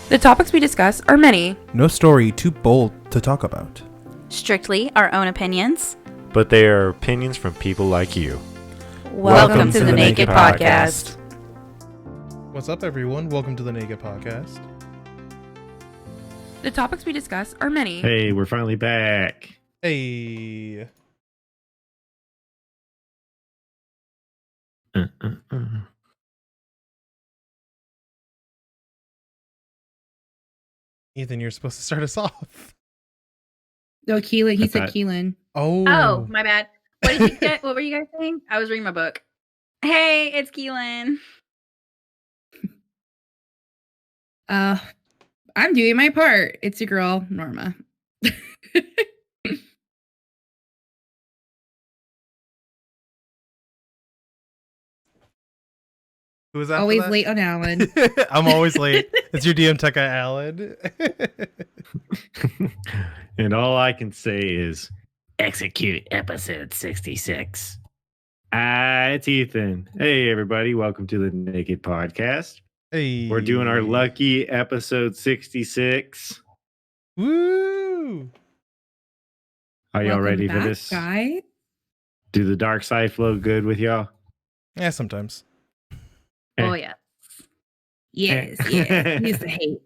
The topics we discuss are many. No story too bold to talk about. Strictly our own opinions. But they are opinions from people like you. Welcome to the NAKE'd podcast. What's up, everyone? Welcome to the NAKE'd podcast. The topics we discuss are many. Hey, we're finally back. Hey. Ethan, you're supposed to start us off. No, Kielyn. He I said thought- Kielyn. Oh, my bad. What did you get? What were you guys saying? I was reading my book. Hey, it's Kielyn. I'm doing my part. It's your girl, Norma. Who was that? Always late on Alan. I'm always late. It's your DM tech guy, Alan. And all I can say is execute episode 66. It's Ethan. Hey, everybody. Welcome to the NAKE'd podcast. Hey. We're doing our lucky episode 66. Woo! Are y'all Welcome ready for back, this? guys. Do the dark side flow good with y'all? Yeah, sometimes. Oh, yeah. Yes, yes. He's the hate.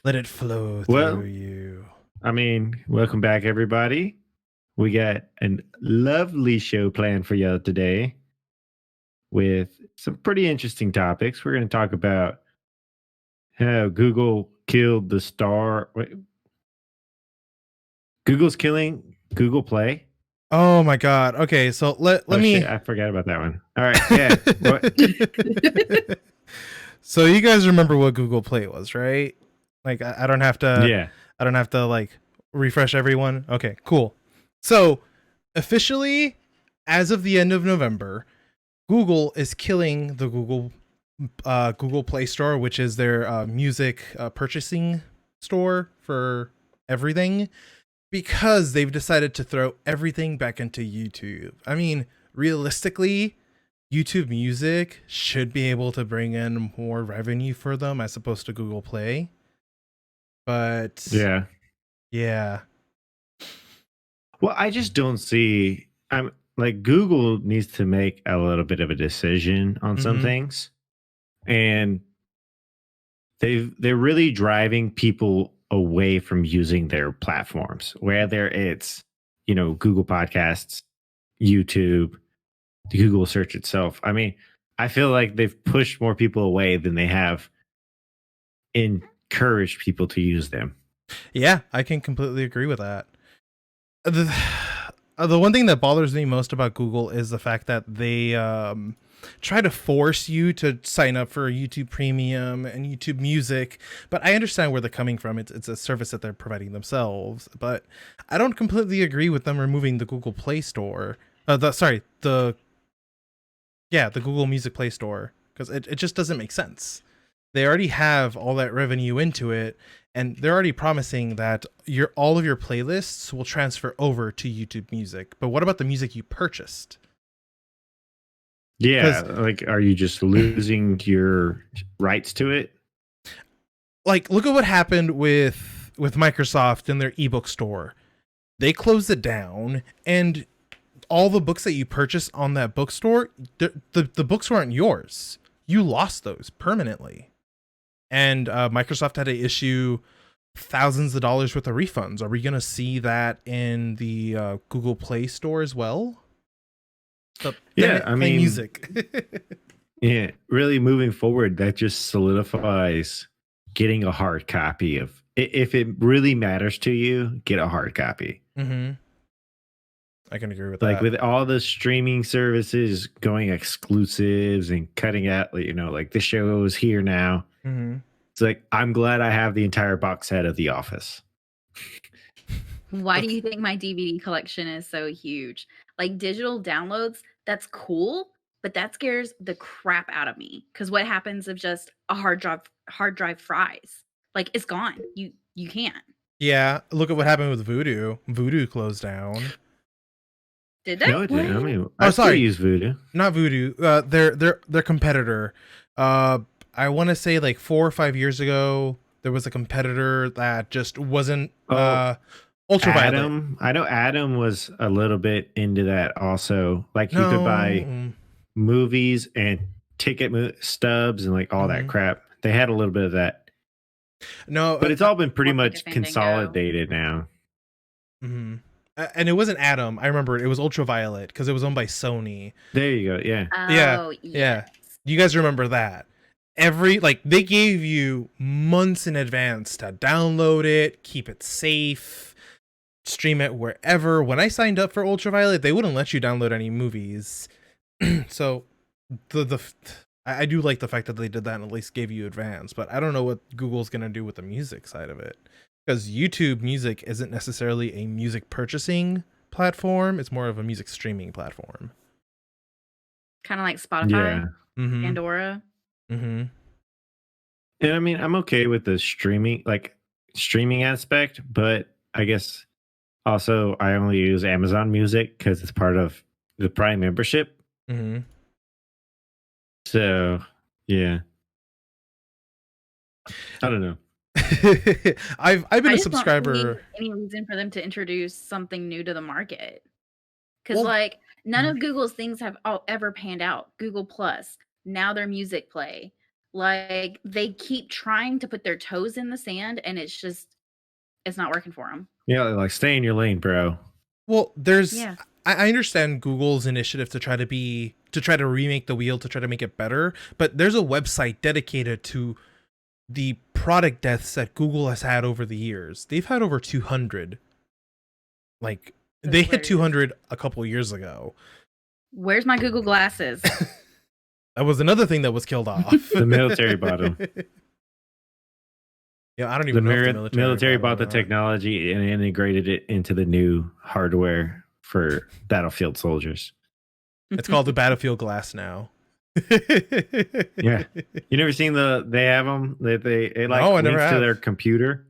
Let it flow Well- through you. I mean, welcome back, everybody. We got a lovely show planned for y'all today with some pretty interesting topics. We're going to talk about how Google killed the star. Wait. Google's killing Google Play. Oh my god. Okay, so let me Shit, I forgot about that one. All right, yeah. What? So you guys remember what Google Play was, right? Like I don't have to Yeah. I don't have to like refresh everyone. Okay, cool. So officially, as of the end of November, Google is killing the Google Play Store, which is their music purchasing store for everything, because they've decided to throw everything back into YouTube. I mean, realistically, YouTube Music should be able to bring in more revenue for them as opposed to Google Play. But Yeah. yeah. Well, I just don't see. I'm like Google needs to make a little bit of a decision on some Mhm. things, and they're really driving people away from using their platforms, whether it's Google Podcasts, YouTube, the Google search itself. I mean, I feel like they've pushed more people away than they have encouraged people to use them. Yeah, I can completely agree with that. The one thing that bothers me most about Google is the fact that they try to force you to sign up for YouTube Premium and YouTube Music. But I understand where they're coming from. It's a service that they're providing themselves. But I don't completely agree with them removing the Google Play Store. The Google Music Play Store, because it just doesn't make sense. They already have all that revenue into it, and they're already promising that all of your playlists will transfer over to YouTube Music. But what about the music you purchased? Yeah, like, are you just losing your rights to it? Like, look at what happened with Microsoft and their ebook store. They closed it down, and all the books that you purchased on that bookstore, the books weren't yours. You lost those permanently. And Microsoft had to issue thousands of dollars worth of refunds. Are we going to see that in the Google Play Store as well? Yeah, I mean, music. Yeah, really moving forward, that just solidifies getting a hard copy of. If it really matters to you, get a hard copy. Mm-hmm. I can agree with Like that. with all the streaming services going exclusives and cutting out, like the show is here now. Mm-hmm. It's like, I'm glad I have the entire box set of The Office. Why do you think my DVD collection is so huge? Like digital downloads, that's cool, but that scares the crap out of me. Because what happens if just a hard drive fries? Like it's gone. You can't. Yeah, look at what happened with Voodoo. Voodoo closed down. Did they? No, it didn't. I mean, Oh, I still sorry. use Voodoo. Not Voodoo. Their competitor. I want to say like 4 or 5 years ago, there was a competitor that just wasn't ultraviolet. Adam, I know Adam was a little bit into that also. Like you could buy No. movies and ticket stubs and like all that Mhm. crap. They had a little bit of that, No, but it's all been pretty More like a much Fandango. consolidated now. mhm. And it wasn't Atom. I remember it was ultraviolet because it was owned by Sony. There you go. Yeah. Oh, yeah. yes. You guys remember that? They gave you months in advance to download it, keep it safe, stream it wherever. When I signed up for ultraviolet, they wouldn't let you download any movies. So I do like the fact that they did that and at least gave you advance, but I don't know what Google's gonna do with the music side of it, because YouTube Music isn't necessarily a music purchasing platform; it's more of a music streaming platform. Kind of like Spotify, Yeah. Mm-hmm. Pandora. Mm-hmm. And I mean, I'm okay with the streaming aspect, but I guess also I only use Amazon Music because it's part of the Prime membership. Mm-hmm. So yeah, I don't know. I've been I a just don't subscriber. see any reason for them to introduce something new to the market. Because Well, like none mhm. of Google's things have ever panned out. Google Plus, now their music play. Like they keep trying to put their toes in the sand, and it's not working for them. Yeah, like stay in your lane, bro. Well, there's Yeah. I understand Google's initiative to try to remake the wheel to try to make it better, but there's a website dedicated to the product deaths that Google has had over the years. They've had over 200. Like That's they hit hilarious. 200 a couple years ago. Where's my Google glasses? That was another thing that was killed off. The military bought them. Yeah, I don't The even know if the military bought bought the them or not. technology and integrated it into the new hardware for battlefield soldiers. It's called the Battlefield Glass now. Yeah. You never seen they have them that it like No, I never links to have. their computer.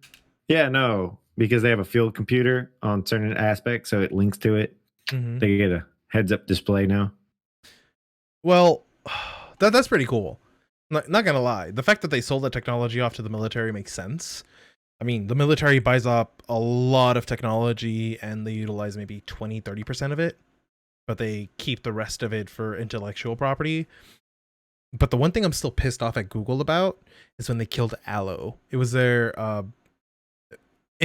Yeah, no, because they have a field computer on certain aspects, so it links to it. Mhm. They get a heads up display now. Well, that's pretty cool. Not gonna lie, the fact that they sold that technology off to the military makes sense. I mean, the military buys up a lot of technology and they utilize maybe 20-30% of it, but they keep the rest of it for intellectual property. But the one thing I'm still pissed off at Google about is when they killed Allo. It was it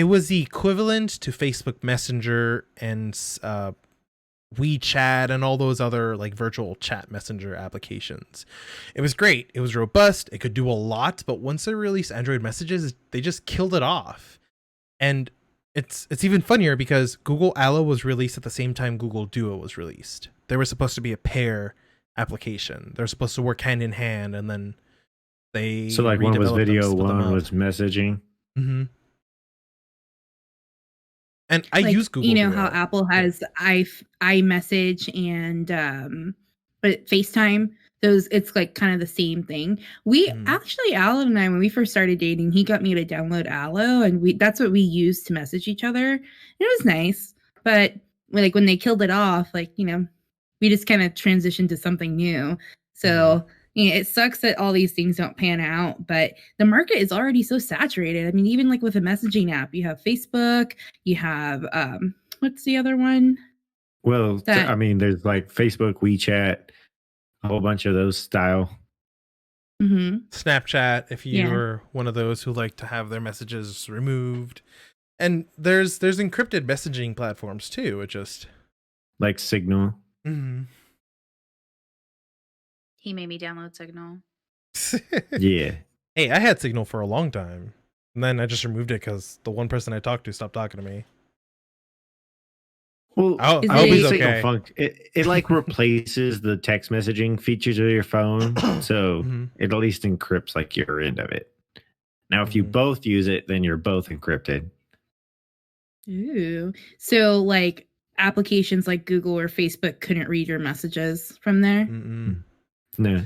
was the equivalent to Facebook Messenger and WeChat and all those other like virtual chat messenger applications. It was great. It was robust. It could do a lot, but once they released Android messages, they just killed it off. And it's even funnier because Google Allo was released at the same time Google Duo was released. They were supposed to be a pair application. They're supposed to work hand in hand, and then they So like one was redeveloped them, video, split them one up. was messaging. Mm-hmm. And I Like, use Google. you know Duo. how Apple has iMessage and but FaceTime. Those, it's like kind of the same thing. We Mhm. actually, Alan and I, when we first started dating, he got me to download Allo, and that's what we used to message each other. And it was nice, but like when they killed it off, like, you know, we just kind of transitioned to something new. So you know, it sucks that all these things don't pan out, but the market is already so saturated. I mean, even like with a messaging app, you have Facebook, you have what's the other one? Well, That- I mean, there's like Facebook, WeChat, a whole bunch of those style. Mm-hmm. Snapchat, if you Yeah. are one of those who like to have their messages removed. And there's encrypted messaging platforms too. It just Like Signal. He made me download Signal. Yeah. Hey, I had Signal for a long time. And then I just removed it because the one person I talked to stopped talking to me. Well, I Is hope it- he's Signal okay. it like replaces the text messaging features of your phone, so Mhm. it at least encrypts like your end of it. Now, if you Mhm. both use it, then you're both encrypted. Ooh. So like applications like Google or Facebook couldn't read your messages from there. Mm-mm. No, it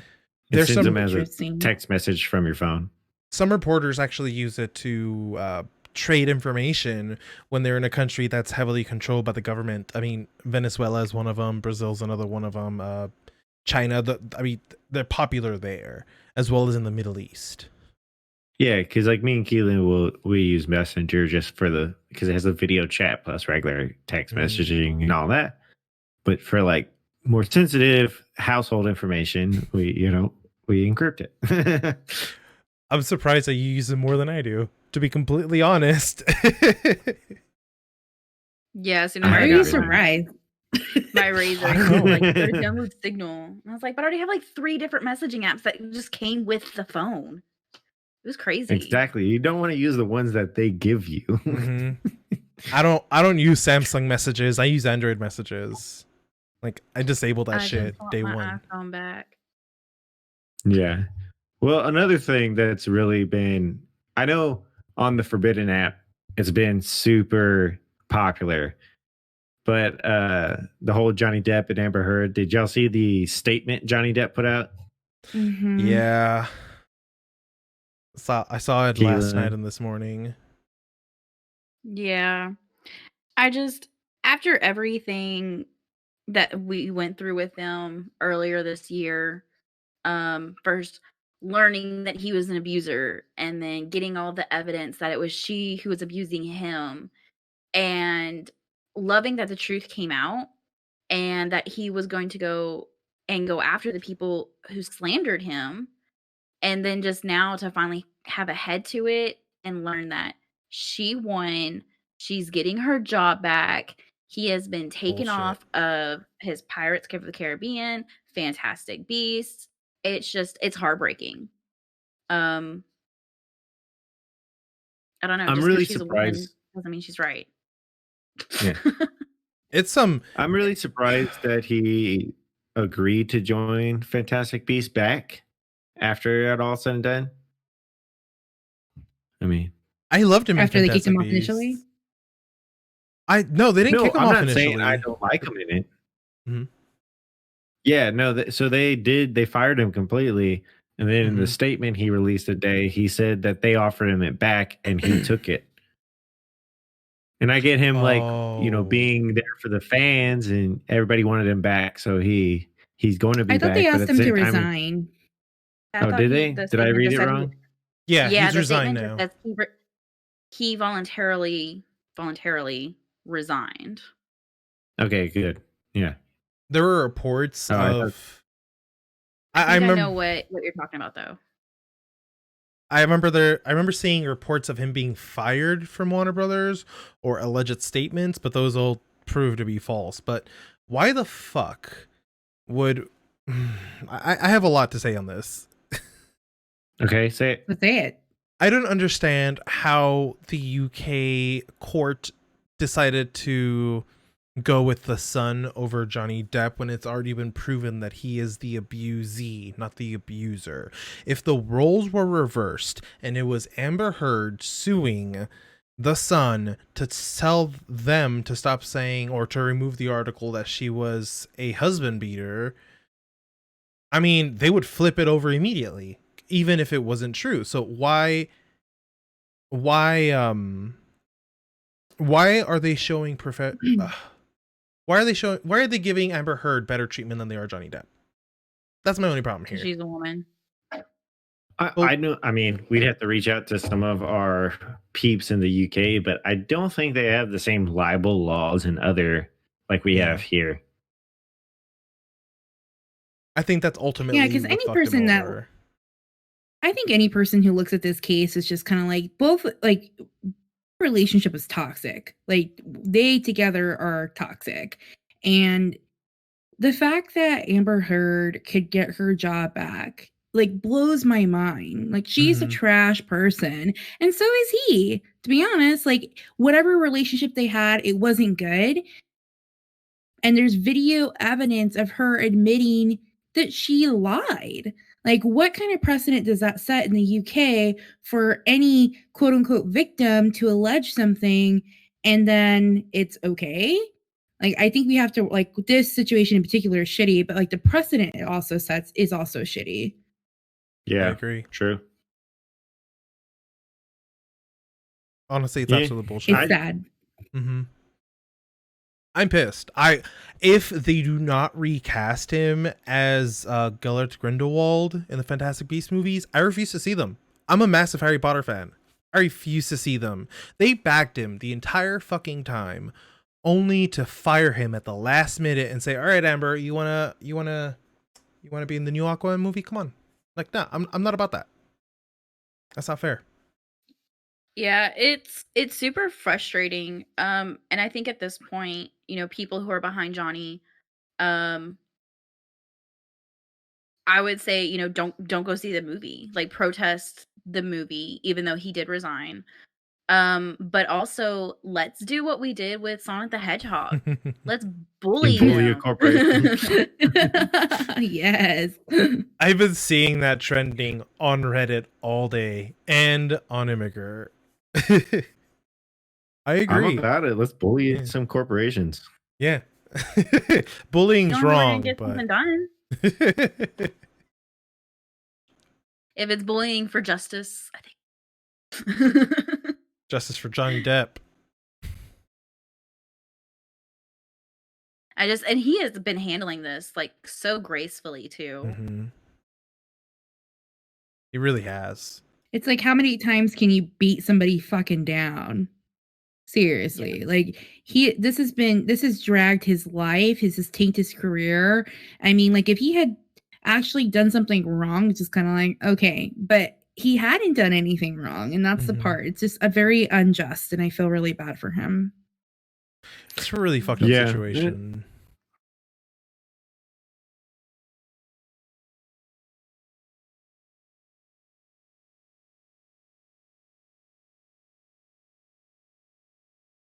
There's sends some them as a Interesting. text message from your phone. Some reporters actually use it to trade information when they're in a country that's heavily controlled by the government. I mean, Venezuela is one of them. Brazil's another one of them. China. They're popular there as well as in the Middle East. Yeah, because like me and Kielyn we use Messenger just because it has a video chat plus regular text messaging and all that. But for like more sensitive household information, we encrypt it. I'm surprised that you use it more than I do, to be completely honest. Yeah, as soon Why as Why I are got you my- surprised? my Razor, I don't know. like their download Signal. And I was like, but I already have like 3 different messaging apps that just came with the phone. It was crazy. Exactly. You don't want to use the ones that they give you. Mhm. I don't use Samsung messages. I use Android messages. Like I disabled that I shit just want day my one. iPhone back. Yeah. Well, another thing that's really been, I know on the Forbidden app, it's been super popular, but the whole Johnny Depp and Amber Heard, did y'all see the statement Johnny Depp put out? Mhm. Yeah. I saw it last Kielyn. night and this morning. Yeah. I just, after everything that we went through with them earlier this year, first learning that he was an abuser and then getting all the evidence that it was she who was abusing him, and loving that the truth came out and that he was going to go after the people who slandered him, and then just now to finally have a head to it and learn that she won, she's getting her job back, he has been taken Bullshit. off of his Pirates of the Caribbean, Fantastic Beasts. It's heartbreaking. I don't know, I'm just really because she's a woman surprised. doesn't mean she's right. Yeah. It's I'm really surprised that he agreed to join Fantastic Beasts back after it all said and done. I mean, I loved him in After they kicked Fantastic him off initially? Beasts. No, they didn't no, kick him I'm off not initially. saying I don't like him in it. Mhm. Yeah, no. So they fired him completely, and then in the Mhm. statement he released today, he said that they offered him it back and he took it. And I get him Oh. being there for the fans and everybody wanted him back, so he's going to be I thought back. they but asked at the him to same time, resign. I oh, thought did he- they? the Did I statement read just it said he- wrong? Yeah, he's the resigned statement now. just says he voluntarily resigned. Okay, good. Yeah. There were reports Oh, I of. I think I know remember. what you're talking about, though. I remember seeing reports of him being fired from Warner Brothers or alleged statements, but those all proved to be false. But why the fuck would I have a lot to say on this. Okay, say it. But say it. I don't understand how the UK court decided to go with the son over Johnny Depp when it's already been proven that he is the abusee, not the abuser. If the roles were reversed and it was Amber Heard suing the son to tell them to stop saying or to remove the article that she was a husband beater, I mean, they would flip it over immediately, even if it wasn't true. So why are they showing why are they giving Amber Heard better treatment than they are Johnny Depp? That's my only problem here. She's a woman. I know. I mean, we'd have to reach out to some of our peeps in the UK, but I don't think they have the same libel laws and other like we have here. I think that's ultimately Yeah, 'cause what any fucked person him that- over. I think any person who looks at this case is just kind of like both like relationship is toxic. Like they together are toxic. And the fact that Amber Heard could get her job back like blows my mind. Like she's a Mhm. trash person and so is he. To be honest, like whatever relationship they had, it wasn't good. And there's video evidence of her admitting that she lied. Like, what kind of precedent does that set in the UK for any quote unquote victim to allege something and then it's okay? Like, I think we have to, like, this situation in particular is shitty, but like the precedent it also sets is also shitty. Yeah, I agree. True. Honestly, it's Yeah. absolute bullshit. It's sad. Mm-hmm. I'm pissed. If they do not recast him as Gellert Grindelwald in the Fantastic Beasts movies, I refuse to see them. I'm a massive Harry Potter fan. I refuse to see them. They backed him the entire fucking time, only to fire him at the last minute and say, "All right, Amber, you wanna be in the new Aquaman movie? Come on." Like, nah, I'm not about that. That's not fair. Yeah, it's super frustrating. And I think at this point, people who are behind Johnny, I would say, don't go see the movie. Like, protest the movie, even though he did resign. But also, let's do what we did with Sonic the Hedgehog. Let's bully Bully a him. corporation. Yes. I've been seeing that trending on Reddit all day and on Imgur. I agree. I'm about it. Let's bully Yeah. some corporations. Yeah. Bullying's Don't know we're gonna wrong, get but something done. If it's bullying for justice, I think. justice for Johnny Depp. And he has been handling this like so gracefully too. Mm-hmm. He really has. It's like, how many times can you beat somebody fucking down? Seriously. Like, this has dragged his life, his tainted his career. I mean, like, if he had actually done something wrong, it's just kind of like, okay, but he hadn't done anything wrong, and that's the part. It's just a very unjust, and I feel really bad for him. It's a really fucked up situation.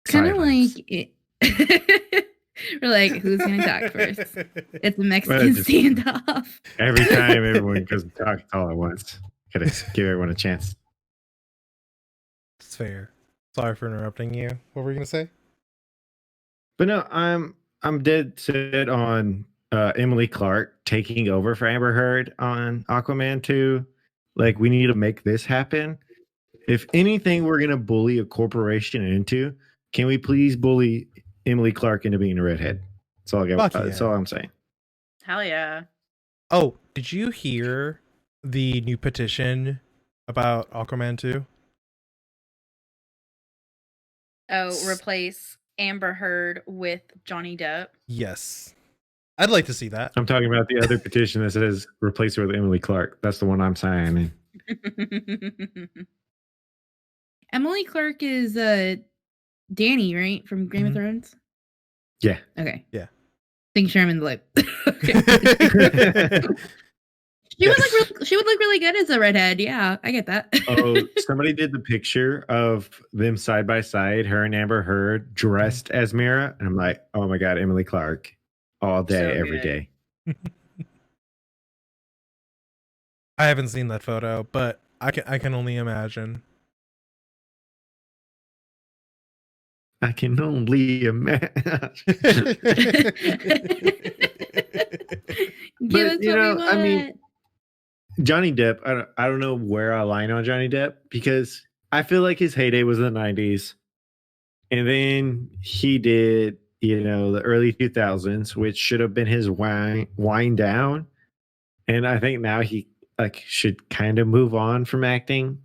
Kind of like it. We're like, who's gonna talk first? It's a Mexican standoff. Every time everyone goes to talk all at once. Gotta give everyone a chance. It's fair. Sorry for interrupting you. What were you gonna say? But no, I'm dead set on Emily Clark taking over for Amber Heard on Aquaman 2. Like, we need to make this happen. If anything we're gonna bully a corporation into, can we please bully Emily Clark into being a redhead? That's all I got. That's all I'm saying. Hell yeah. Oh, did you hear the new petition about Aquaman 2? Oh, replace Amber Heard with Johnny Depp. Yes. I'd like to see that. I'm talking about the other petition that says replace her with Emily Clark. That's the one I'm signing. Emily Clark is Danny, right? From Game of Thrones? Yeah. Okay. Yeah. Think sure I'm in the loop. She would look really good as a redhead. Yeah, I get that. Oh, somebody did the picture of them side by side, her and Amber Heard dressed as Mira, and I'm like, oh my god, Emily Clark, all day, So every good. day. I haven't seen that photo, but I can only imagine. I can only imagine. Give us what we want. I mean, Johnny Depp, I don't know where I line on Johnny Depp, because I feel like his heyday was in the 90s. And then he did, the early 2000s, which should have been his wind down. And I think now he should kind of move on from acting.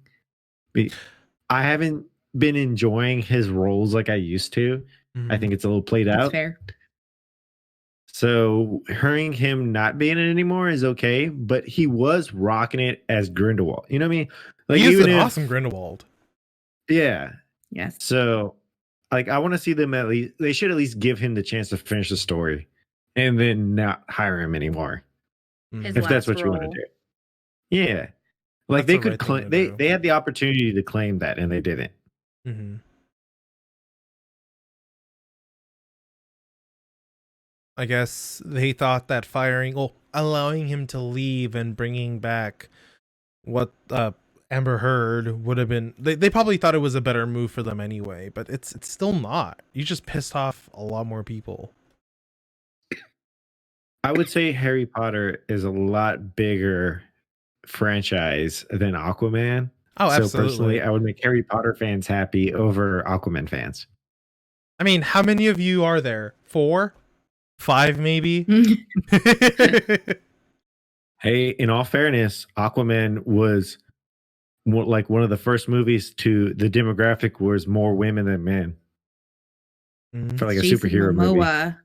I haven't been enjoying his roles like I used to. Mm-hmm. I think it's a little played That's out. fair. So hearing him not being it anymore is okay, but he was rocking it as Grindelwald. You know what I mean? Like, He is an awesome Grindelwald. Yeah. Yes. So, I want to see them at least. They should at least give him the chance to finish the story, and then not hire him anymore. His If that's last what you want to role. do. Yeah. Like, That's they the could right thing claim. to They do. had the opportunity to claim that, and they didn't. Mm-hmm. I guess they thought that allowing him to leave and bringing back what Amber Heard would have been. They probably thought it was a better move for them anyway, but it's still not. You just pissed off a lot more people. I would say Harry Potter is a lot bigger franchise than Aquaman. Oh, So absolutely. personally, I would make Harry Potter fans happy over Aquaman fans. I mean, how many of you are there? 4? 5 maybe? Hey, in all fairness, Aquaman was like one of the first movies to the demographic was more women than men for like a Jason superhero movie. Momoa.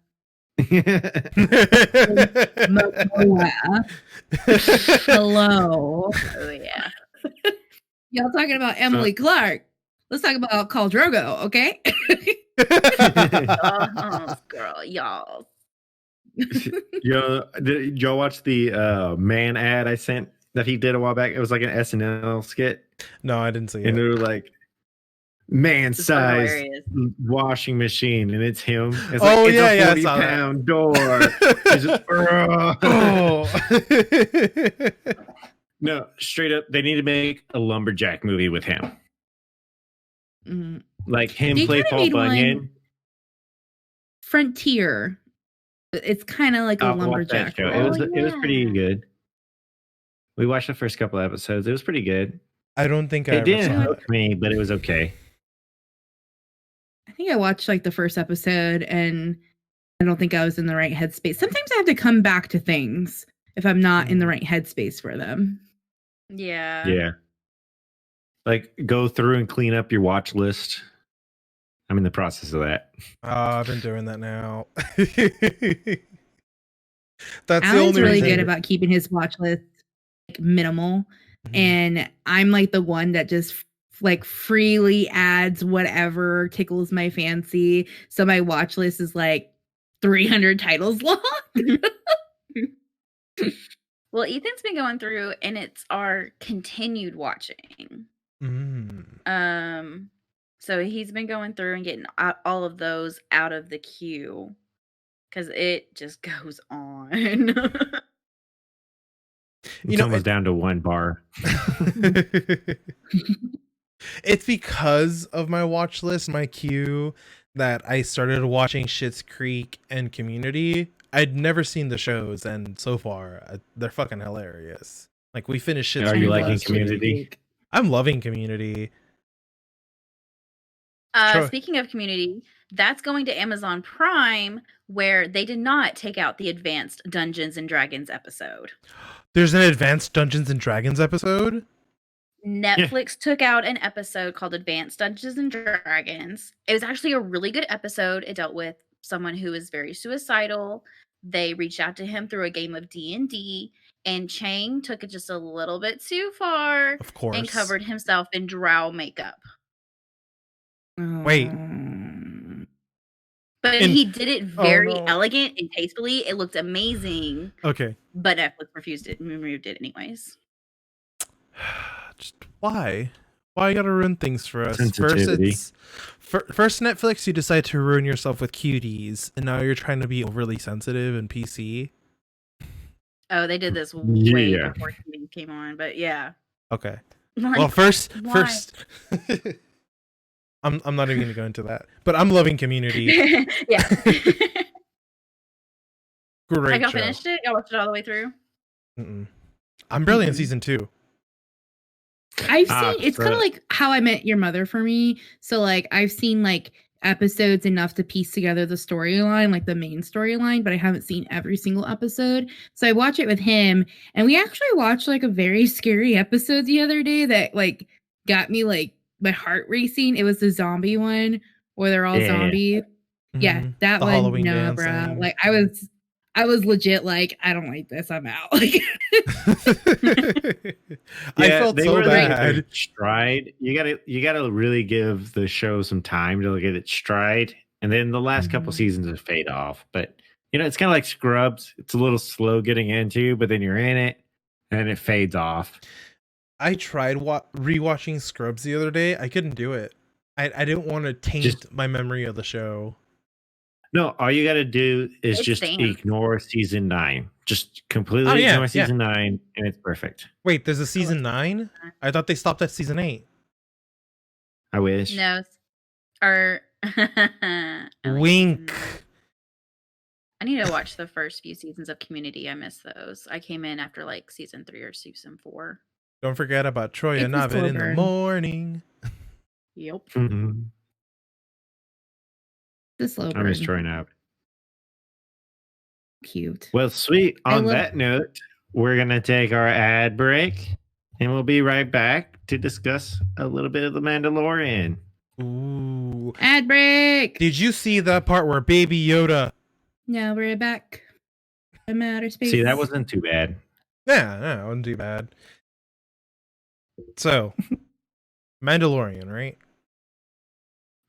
Hello. Oh yeah. Y'all talking about Emily Clark. Let's talk about Khal Drogo, okay? Oh, girl, y'all. Did y'all watch the man ad I sent that he did a while back? It was like an SNL skit. No, I didn't see And it. they were like, man This is fucking size hilarious. washing machine, and it's him. It's Oh, like, yeah, it's yeah, I a saw that. 40-pound door. He's just, Oh. No, straight up, they need to make a lumberjack movie with him. Mhm. Like him They play kinda Paul made one- Bunyan. Frontier. It's kind of like a I'll watch that lumberjack show. role. It was pretty yeah. good. We watched the first couple episodes. It was pretty good. I don't think I It ever didn't saw it. hook me, but it was okay. I think I watched like the first episode and I don't think I was in the right headspace. Sometimes I have to come back to things if I'm not in the right headspace for them. Yeah. Yeah. Like go through and clean up your watch list. I'm in the process of that. I've been doing that now. That's the Alan's only really reason. good about keeping his watch list like minimal, and I'm like the one that just like freely adds whatever tickles my fancy. So my watch list is like 300 titles long. Well, Ethan's been going through, and it's our continued watching. So he's been going through and getting all of those out of the queue because it just goes on. It's almost down to one bar. It's because of my watch list, my queue, that I started watching Schitt's Creek and Community. I'd never seen the shows, and so far, they're fucking hilarious. Like, we finished Schitt's Are Creek you liking last week. Community? I'm loving Community. Speaking of Community, that's going to Amazon Prime, where they did not take out the advanced Dungeons and Dragons episode. There's an advanced Dungeons and Dragons episode? Netflix took out an episode called Advanced Dungeons and Dragons. It was actually a really good episode. It dealt with someone who is very suicidal. They reached out to him through a game of D&D, and Chang took it just a little bit too far. Of course. And covered himself in drow makeup. Wait. But he did it very no. elegant and tastefully. It looked amazing. Okay. But Netflix refused it and removed it anyways. Just why? Why you gotta ruin things for us? Sensitivity. First Netflix, you decide to ruin yourself with cuties, and now you're trying to be overly sensitive and PC. Oh, they did this way Yeah. before TV came on, but yeah. Okay. Like, Well, first, why? I'm not even gonna go into that, but I'm loving Community. Yeah. Great Have y'all show. finished it? Y'all watched it all the way through? Mm-mm. I'm barely in season 2. I've seen it's kind of like How I Met Your Mother for me. So like I've seen like episodes enough to piece together the storyline, like the main storyline, but I haven't seen every single episode. So I watch it with him, and we actually watched like a very scary episode the other day that like got me like my heart racing. It was the zombie one where they're all zombie. Yeah, that The one. Halloween No, bro. dancing. Like I was legit like, I don't like this. I'm out. Like I felt they so were like bad. their stride. You gotta really give the show some time to get its stride, and then the last couple seasons will fade off. But it's kind of like Scrubs. It's a little slow getting into, but then you're in it, and then it fades off. I tried rewatching Scrubs the other day. I couldn't do it. I didn't want to taint my memory of the show. No, all you got to do is It's just Sam. ignore season 9. Just completely ignore season 9, and it's perfect. Wait, there's a season 9? I thought they stopped at season 8. I wish. No. Or Wink. I need to watch the first few seasons of Community. I miss those. I came in after like season 3 or season 4. Don't forget about Troy and It's a Navid in the slow burn. morning. Yep. Mhm. The slow I miss burn. throwing up. Cute. Well, sweet. I On love- that note, we're going to take our ad break and we'll be right back to discuss a little bit of The Mandalorian. Ooh. Ad break. Did you see that part where Baby Yoda? Now we're back from outer space. See, that wasn't too bad. Yeah, no, it wasn't too bad. So, Mandalorian, right?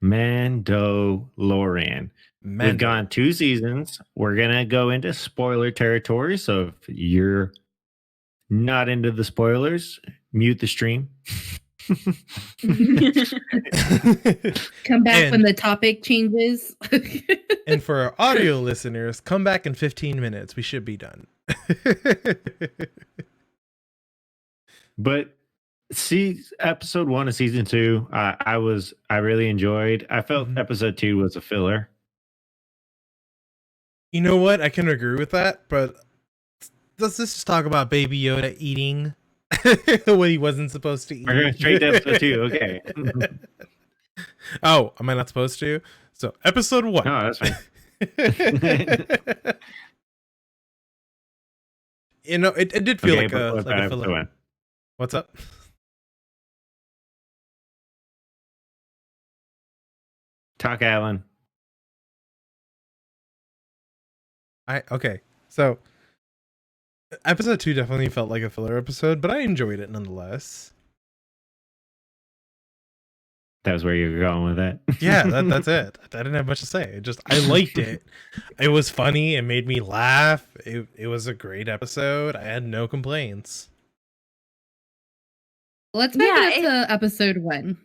Mandalorian. We've gone 2 seasons. We're going to go into spoiler territory. So if you're not into the spoilers, mute the stream. Come back And- when the topic changes. And for our audio listeners, come back in 15 minutes. We should be done. But see, episode 1 of season 2, I really enjoyed. I felt Mhm. episode 2 was a filler. You know what? I can agree with that, but let's just talk about Baby Yoda eating what he wasn't supposed to eat. We're going straight to episode 2. Okay. Oh, am I not supposed to? So, episode 1. No, that's fine. You know, it did feel Okay, like but a what like a about filler. episode 1? What's up? Talk, Alan. Okay. So episode 2 definitely felt like a filler episode, but I enjoyed it nonetheless. That was where you were going with that. Yeah, that's it. I didn't have much to say. I liked it. It was funny. It made me laugh. It was a great episode. I had no complaints. Let's back Yeah, it up to episode 1.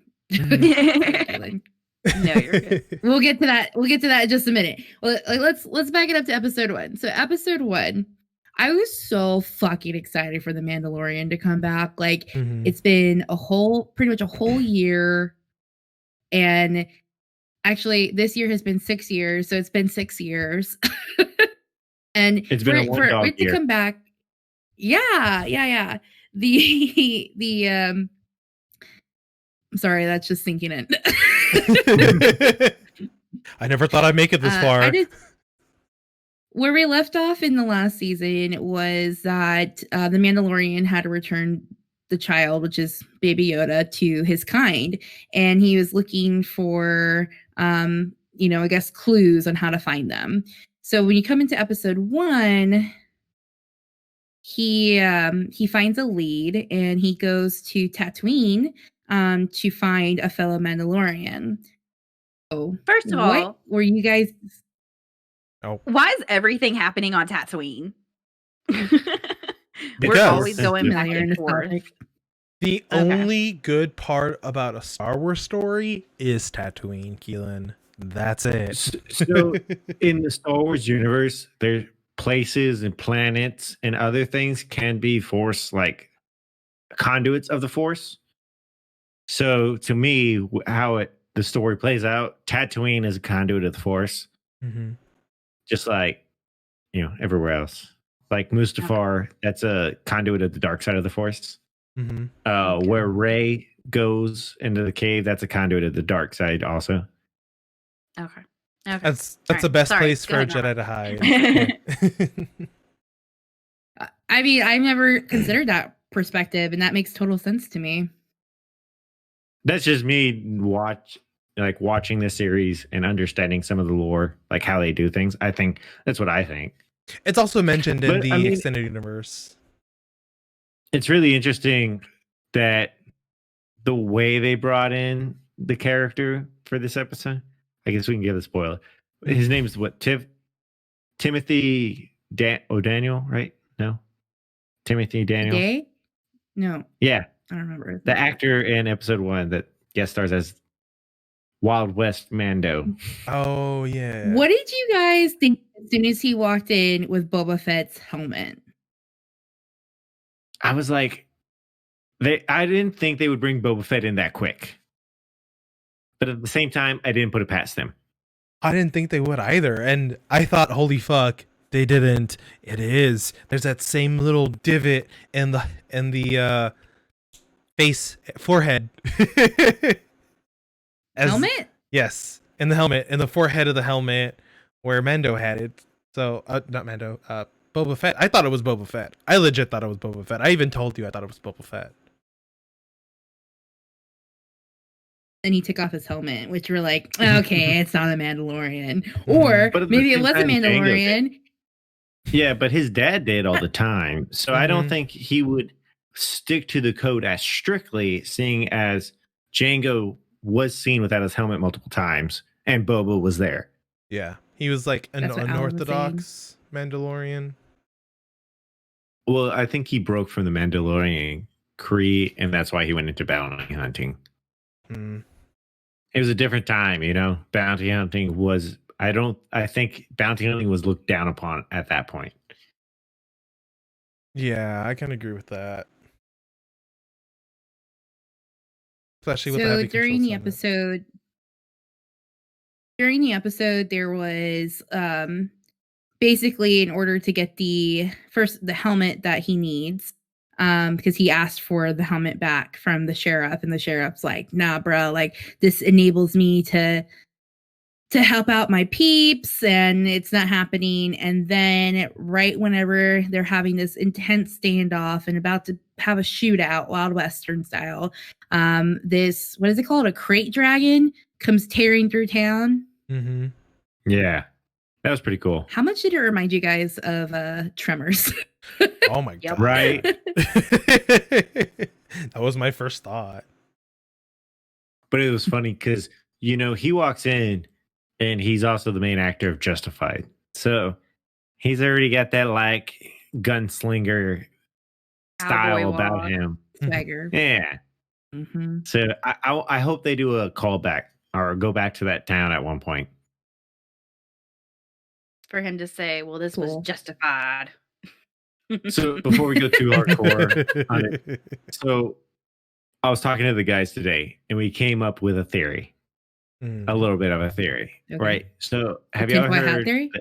No, you're good. We'll get to that. We'll get to that in just a minute. Well, let's back it up to episode 1. So episode 1, I was so fucking excited for the Mandalorian to come back. Like Mhm. it's been pretty much a whole year, and actually this year has been 6 years, so it's been 6 years. And It's been a for one dog it to year. come back, yeah. I'm sorry, that's just sinking in. I never thought I'd make it this far. Where we left off in the last season was that the Mandalorian had to return the child, which is Baby Yoda, to his kind, and he was looking for, I guess, clues on how to find them. So when you come into episode 1, he finds a lead and he goes to Tatooine to find a fellow Mandalorian. So, First of all, what were you guys? why is everything happening on Tatooine? We're Because- always going back Familiar and forth. nostalgic. The Okay. only good part about a Star Wars story is Tatooine, Kielyn. That's it. So in the Star Wars universe, there's places and planets and other things can be force, like conduits of the force. So to me, how the story plays out, Tatooine is a conduit of the force, Mhm. just like everywhere else. Like Mustafar, that's a conduit of the dark side of the force. Mhm. Where Rey goes into the cave, that's a conduit of the dark side also. Okay. Okay. That's Alright, the best sorry. place Go for a ahead, Jedi to hide. I mean, I've never considered that perspective, and that makes total sense to me. That's just me watching this series and understanding some of the lore, like how they do things. I think that's what I think. It's also mentioned in But, the I mean- extended universe. It's really interesting that the way they brought in the character for this episode. I guess we can give a spoiler. His name is what? Timothy O'Daniel, right? No, Timothy Daniel. Day? No, Yeah, I don't remember. the actor in episode 1 that guest stars as Wild West Mando. Oh yeah. What did you guys think as soon as he walked in with Boba Fett's helmet? I was like, I didn't think they would bring Boba Fett in that quick. But at the same time, I didn't put it past them. I didn't think they would either, and I thought, holy fuck, they didn't. It is. There's that same little divot in the forehead. Helmet? Yes, in the helmet, in the forehead of the helmet where Mando had it. So, not Mando, Boba Fett. I thought it was Boba Fett. I legit thought it was Boba Fett. I even told you I thought it was Boba Fett. Then he took off his helmet, which we're like, okay, it's not a Mandalorian. Or But at the maybe it same was a time, Jango Mandalorian. Yeah, but his dad did all the time. So I don't think he would stick to the code as strictly, seeing as Django was seen without his helmet multiple times and Boba was there. Yeah. He was like an That's what Alan was unorthodox Mandalorian. Well, I think he broke from the Mandalorian Kree, and that's why he went into bounty hunting. It was a different time, you know. Bounty hunting was I think bounty hunting was looked down upon at that point. Yeah, I can agree with that. Especially with the So heavy during the controls on it. episode, there was basically in order to get the helmet that he needs, because he asked for the helmet back from the sheriff, and the sheriff's like, nah, bro, like this enables me to help out my peeps, and it's not happening. And then right whenever they're having this intense standoff and about to have a shootout, Wild Western style, this, what is it called? A crate dragon comes tearing through town. Mm-hmm. Yeah, that was pretty cool. How much did it remind you guys of Tremors? Oh my god! Right. That was my first thought. But it was funny because, you know, he walks in and he's also the main actor of Justified. So he's already got that like gunslinger style about him. Swagger. Yeah. Mm-hmm. So I hope they do a callback or go back to that town at one point. For him to say, well, this Cool. was justified. So before we go too hardcore on it, so I was talking to the guys today and we came up with a theory. A little bit of a theory, Okay. right? So have you ever Tinfoil hat heard? theory?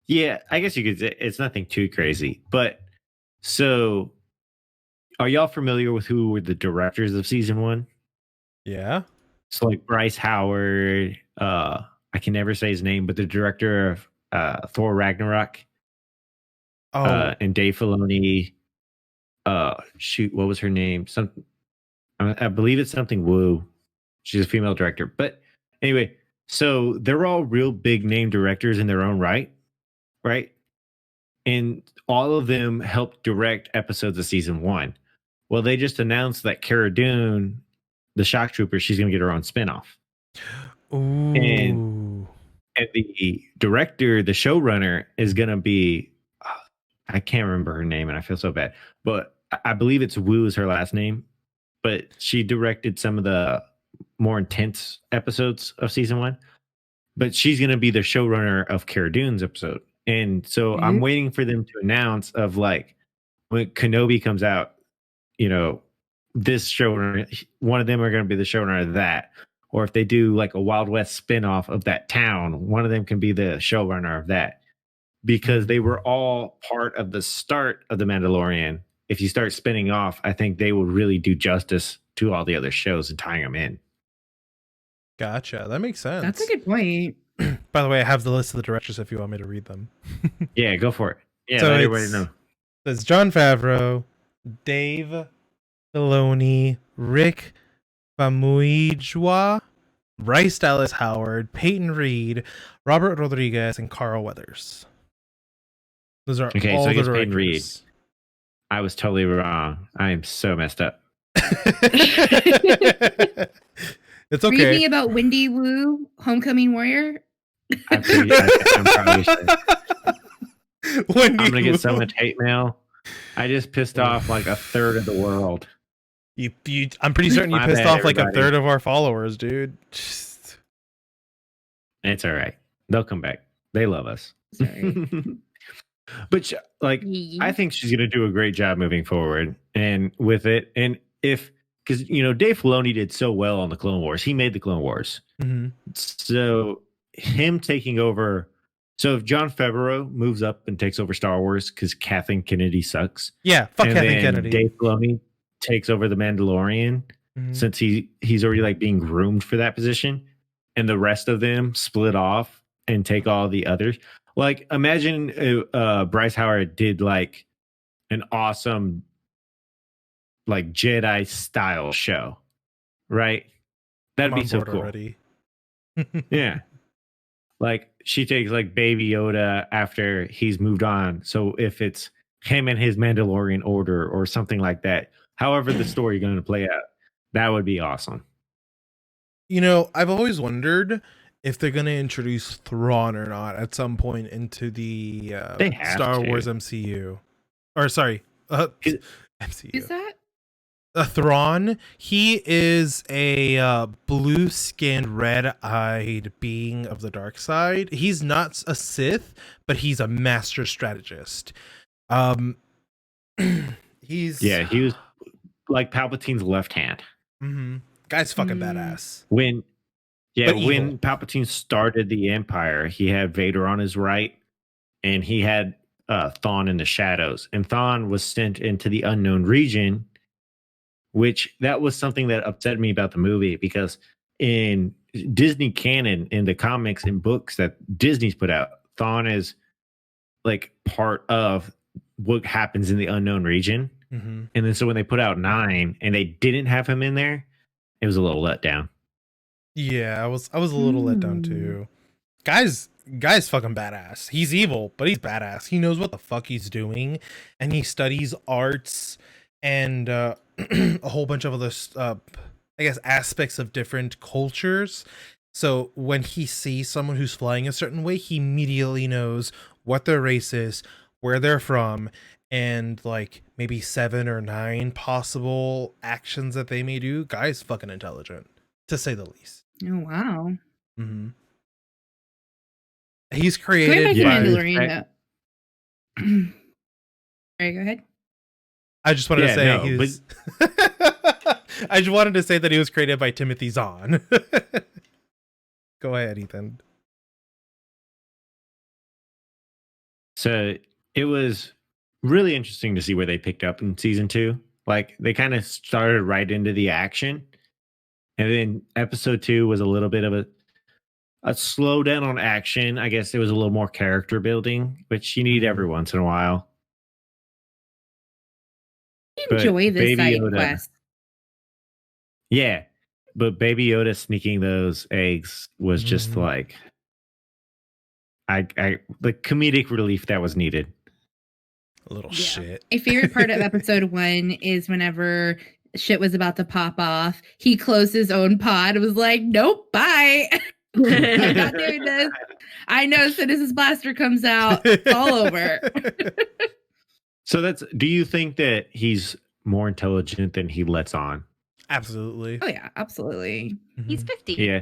Yeah, I guess you could say it's nothing too crazy. But so are y'all familiar with who were the directors of season 1? Yeah. So like Bryce Howard, I can never say his name, but the director of Thor Ragnarok, and Dave Filoni. Shoot, what was her name? I believe it's something Woo. She's a female director. But anyway, so they're all real big name directors in their own right? And all of them helped direct episodes of season 1. Well, they just announced that Cara Dune, the shock trooper, she's going to get her own spinoff. Ooh. And the director, the showrunner, is going to be, I can't remember her name and I feel so bad, but I believe it's Wu is her last name, but she directed some of the more intense episodes of season 1, but she's going to be the showrunner of Cara Dune's episode. And so I'm waiting for them to announce of like when Kenobi comes out, you know, this showrunner, one of them are going to be the showrunner of that. Or if they do like a Wild West spinoff of that town, one of them can be the showrunner of that. Because they were all part of the start of The Mandalorian. If you start spinning off, I think they will really do justice to all the other shows and tying them in. Gotcha. That makes sense. That's a good point. By the way, I have the list of the directors if you want me to read them. Yeah, go for it. Yeah, So let everybody know. There's Jon Favreau, Dave Filoni, Rick Famuyiwa, Bryce Dallas Howard, Peyton Reed, Robert Rodriguez, and Carl Weathers. Those are Okay, all so I the guess Peyton Reed. directors. I was totally wrong. I am so messed up. It's Read okay. me about Wendy Wu, Homecoming Warrior. I'm probably sure. I'm going to get so much hate mail. I just pissed off like a third of the world. I'm pretty certain you My pissed bad, off like a everybody. third of our followers, dude. Just- It's all right. They'll come back. They love us. Sorry. But like, I think she's going to do a great job moving forward and with it. And because, you know, Dave Filoni did so well on the Clone Wars. He made the Clone Wars. Mhm. So him taking over. So if Jon Favreau moves up and takes over Star Wars because Kathleen Kennedy sucks. Yeah, fuck and Kathleen then Kennedy. Dave Filoni takes over The Mandalorian Mhm. since he's already like being groomed for that position. and the rest of them split off and take all the others. Like, imagine Bryce Howard did like an awesome, like Jedi style show, right? That'd I'm be on so board cool. already. Yeah. Like, she takes like Baby Yoda after he's moved on. So if it's him and his Mandalorian order or something like that, however the story going to play out, that would be awesome. You know, I've always wondered if they're going to introduce Thrawn or not at some point into the They have Star to. Wars MCU. Or sorry, Is- MCU. Who's that? Thrawn, he is a blue-skinned, red-eyed being of the dark side. He's not a Sith, but he's a master strategist. He was like Palpatine's left hand. Mhm. Guy's fucking Mm. badass. When But evil. when Palpatine started the Empire, he had Vader on his right, and he had Thawne in the shadows. And Thawne was sent into the unknown region, which that was something that upset me about the movie, because in Disney canon, in the comics and books that Disney's put out, Thawne is like part of what happens in the unknown region. Mm-hmm. And then so when they put out 9 and they didn't have him in there, it was a little let down. Yeah, I was a little let down too. Guy's fucking badass. He's evil, but he's badass. He knows what the fuck he's doing, and he studies arts and a whole bunch of other I guess aspects of different cultures. So when he sees someone who's flying a certain way, he immediately knows what their race is, where they're from, and like maybe 7 or 9 possible actions that they may do. Guy's fucking intelligent, to say the least. Oh wow. Mm-hmm. He's Going created back to Yeah, Mandalorian. Sorry, go ahead. I just wanted to Yeah, say no, he was I just wanted to say that he was created by Timothy Zahn. Go ahead, Ethan. So it was really interesting to see where they picked up in season 2. Like, they kind of started right into the action. And then episode 2 was a little bit of a slowdown on action. I guess it was a little more character building, which you need every once in a while. But Enjoy this Baby side Yoda- quest. Yeah. But Baby Yoda sneaking those eggs was just Mhm. like, I the comedic relief that was needed. A little Yeah. shit. My favorite part of episode 1 is whenever shit was about to pop off, he closed his own pod and was like, nope, bye. I'm not doing this. I know as soon as his blaster comes out, it's all over. So do you think that he's more intelligent than he lets on? Absolutely. Oh yeah, absolutely. He's Mhm. 50. Yeah.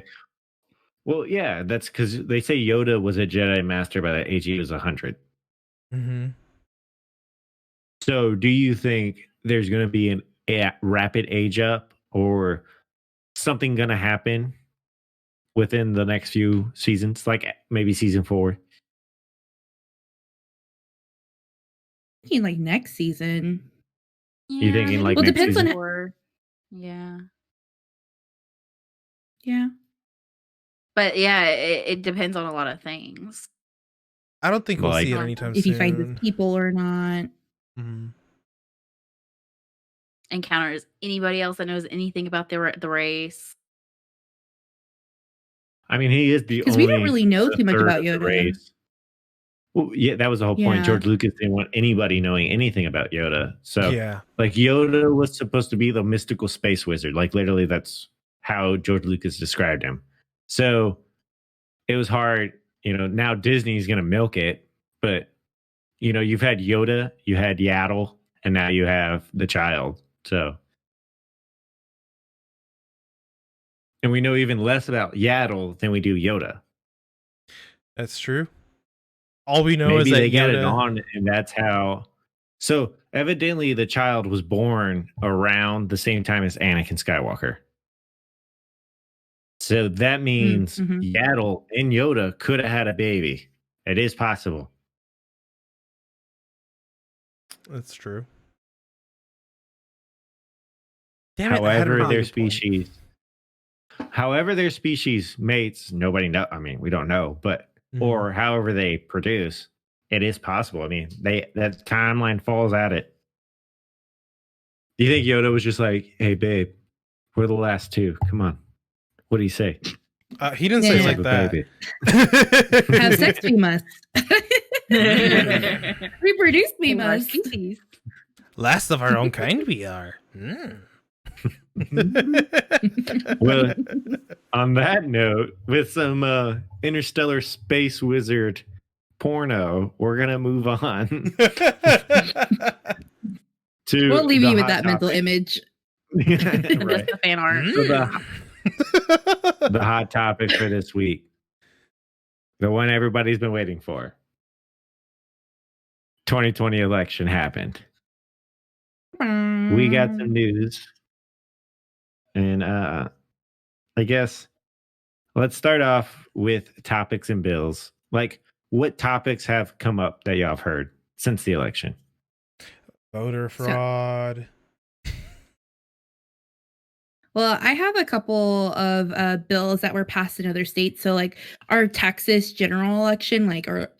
Well, yeah, that's because they say Yoda was a Jedi Master by the age he was 100. Mhm. So do you think there's going to be a rapid age up, or something going to happen within the next few seasons, like maybe season 4? Thinking like next season. You thinking like Well, next depends on season? Yeah. Yeah. But yeah, it depends on a lot of things. I don't think we'll Like- see it anytime If soon. he finds his people or not. Mhm. Encounters anybody else that knows anything about the race. I mean, he is the Because only. we don't really know too much third about of the Yoda. race. Well, yeah, that was the whole point. Yeah. George Lucas didn't want anybody knowing anything about Yoda. So, Yeah. like, Yoda was supposed to be the mystical space wizard. Like, literally, that's how George Lucas described him. So, it was hard. Now Disney's going to milk it. But, you've had Yoda, you had Yaddle, and now you have the child. So, and we know even less about Yaddle than we do Yoda. That's true. All we know Maybe is that they got it Yoda- on, and that's how. So evidently, the child was born around the same time as Anakin Skywalker. So that means mhm. Yaddle and Yoda could have had a baby. It is possible. That's true. Damn it, I had However, a really their good point. species. however their species mates, nobody know. I mean, we don't know, but or however they produce, it is possible. I mean, that timeline falls at it. Do you think Yoda was just like, "Hey, babe, we're the last two. Come on, what do you say?" He didn't say it like that. Baby. Have sex we must. Reproduce we Our must. species. Last of our own kind we are. Well, on that note, with some interstellar space wizard porno, we're gonna move on to. We'll leave the you with hot that mental topic. image. Right. Just the fan art. So the hot topic for this week, the one everybody's been waiting for. 2020 election happened. We got some news. And I guess let's start off with topics and bills. Like, what topics have come up that y'all have heard since the election? Voter fraud. Well, I have a couple of bills that were passed in other states. So, like our Texas general election,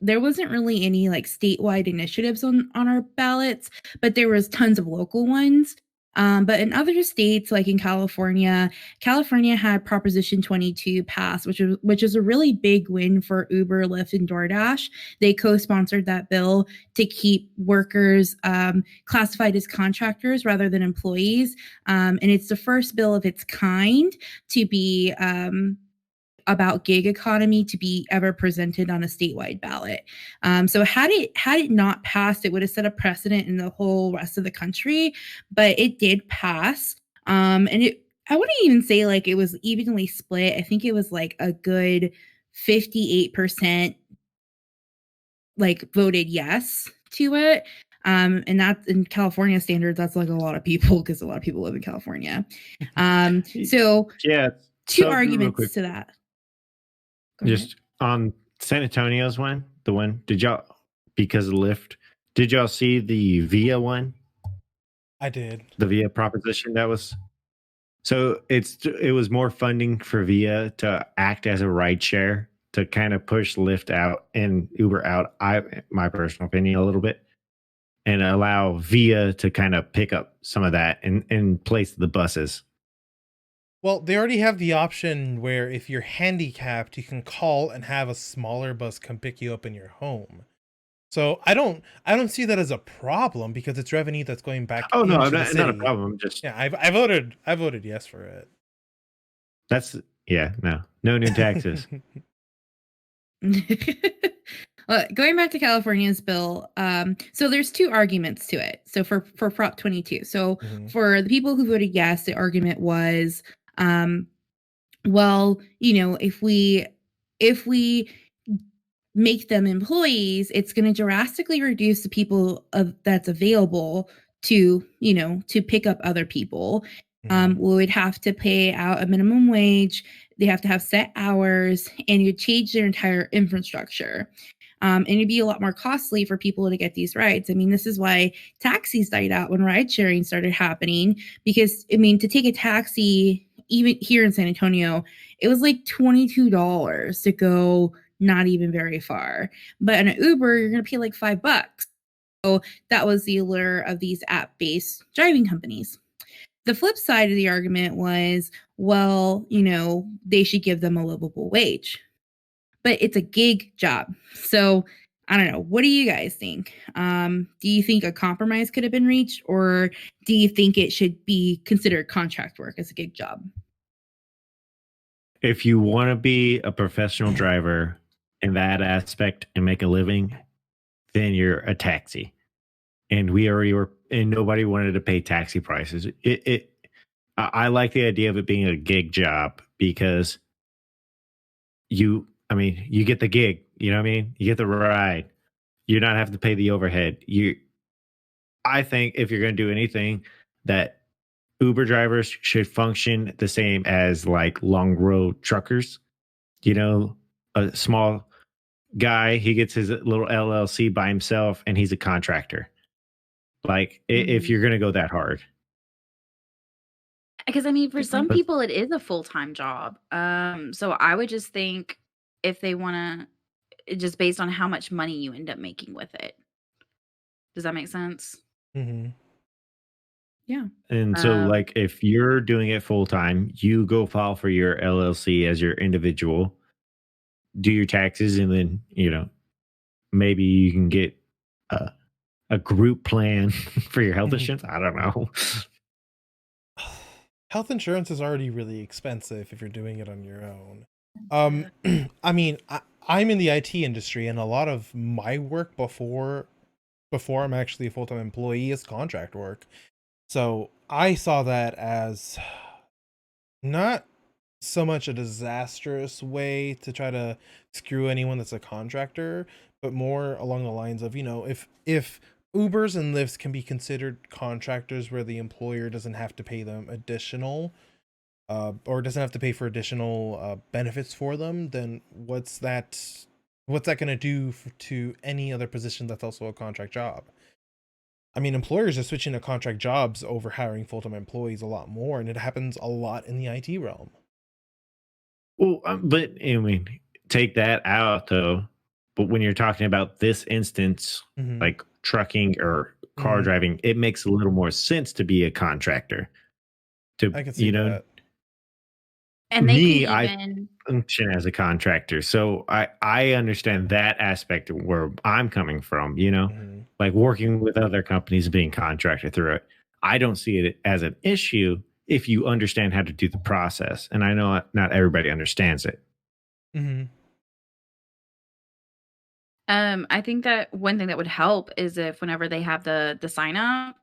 there wasn't really any like statewide initiatives on our ballots, but there was tons of local ones. But in other states, like in California had Proposition 22 pass, which is a really big win for Uber, Lyft, and DoorDash. They co-sponsored that bill to keep workers classified as contractors rather than employees. And it's the first bill of its kind to be about gig economy to be ever presented on a statewide ballot. So had it not passed, it would have set a precedent in the whole rest of the country, but it did pass. And I wouldn't even say like it was evenly split. I think it was like a good 58% like voted yes to it. And that's in California standards, that's like a lot of people because a lot of people live in California. So Yeah. two real arguments quick, to that. Go ahead. just on San Antonio's one, did y'all, because of Lyft, did y'all see the VIA one? I did. The VIA proposition that was. So it was more funding for VIA to act as a rideshare to kind of push Lyft out and Uber out. My personal opinion, a little bit, and allow VIA to kind of pick up some of that and place the buses. Well, they already have the option where if you're handicapped, you can call and have a smaller bus come pick you up in your home. So I don't see that as a problem because it's revenue that's going back. Oh no, into the not a city. problem. Just Yeah, I voted yes for it. that's no new taxes. Well, going back to California's bill, so there's two arguments to it. So for Prop 22, so for the people who voted yes, the argument was, well, if we make them employees, it's going to drastically reduce the people that's available to pick up other people. We would have to pay out a minimum wage. They have to have set hours, and you'd change their entire infrastructure. And it'd be a lot more costly for people to get these rides. I mean, this is why taxis died out when ride sharing started happening, because, I mean, to take a taxi, even here in San Antonio, it was like $22 to go not even very far. But in an Uber, you're going to pay like $5. So that was the allure of these app-based driving companies. The flip side of the argument was, well, they should give them a livable wage. But it's a gig job. So I don't know. What do you guys think? Do you think a compromise could have been reached, or do you think it should be considered contract work as a gig job? If you want to be a professional driver in that aspect and make a living, then you're a taxi. And we already were, and nobody wanted to pay taxi prices. I like the idea of it being a gig job because you get the gig, you know what I mean? You get the ride. You not have to pay the overhead. I think if you're going to do anything, that Uber drivers should function the same as like long road truckers. A small guy, he gets his little LLC by himself and he's a contractor. Like if you're going to go that hard. Because I mean, for Good some point. people, it is a full-time job. So I would just think if they want to, just based on how much money you end up making with it. Does that make sense? Mm-hmm. Yeah. And so, Um, like, if you're doing it full time, you go file for your LLC as your individual, do your taxes, and then, maybe you can get a, a group plan for your health Mhm. insurance. I don't know. Health insurance is already really expensive if you're doing it on your own. Um, I mean, I'm in the IT industry, and a lot of my work before I'm actually a full-time employee is contract work. So I saw that as not so much a disastrous way to try to screw anyone that's a contractor, but more along the lines of, if Ubers and Lyfts can be considered contractors where the employer doesn't have to pay them additional or doesn't have to pay for additional benefits for them, then what's that going to do to any other position that's also a contract job? I mean, employers are switching to contract jobs over hiring full-time employees a lot more, and it happens a lot in the IT realm. Well, but I mean, take that out though. But when you're talking about this instance, Mm-hmm. like trucking or car Mm-hmm. driving, it makes a little more sense to be a contractor. To, I can see that. and they can I even, function as a contractor. So I understand that aspect of where I'm coming from, Mm-hmm. like working with other companies being contracted through it. I don't see it as an issue if you understand how to do the process. And I know not everybody understands it. Mm-hmm. I think that one thing that would help is if whenever they have the sign up,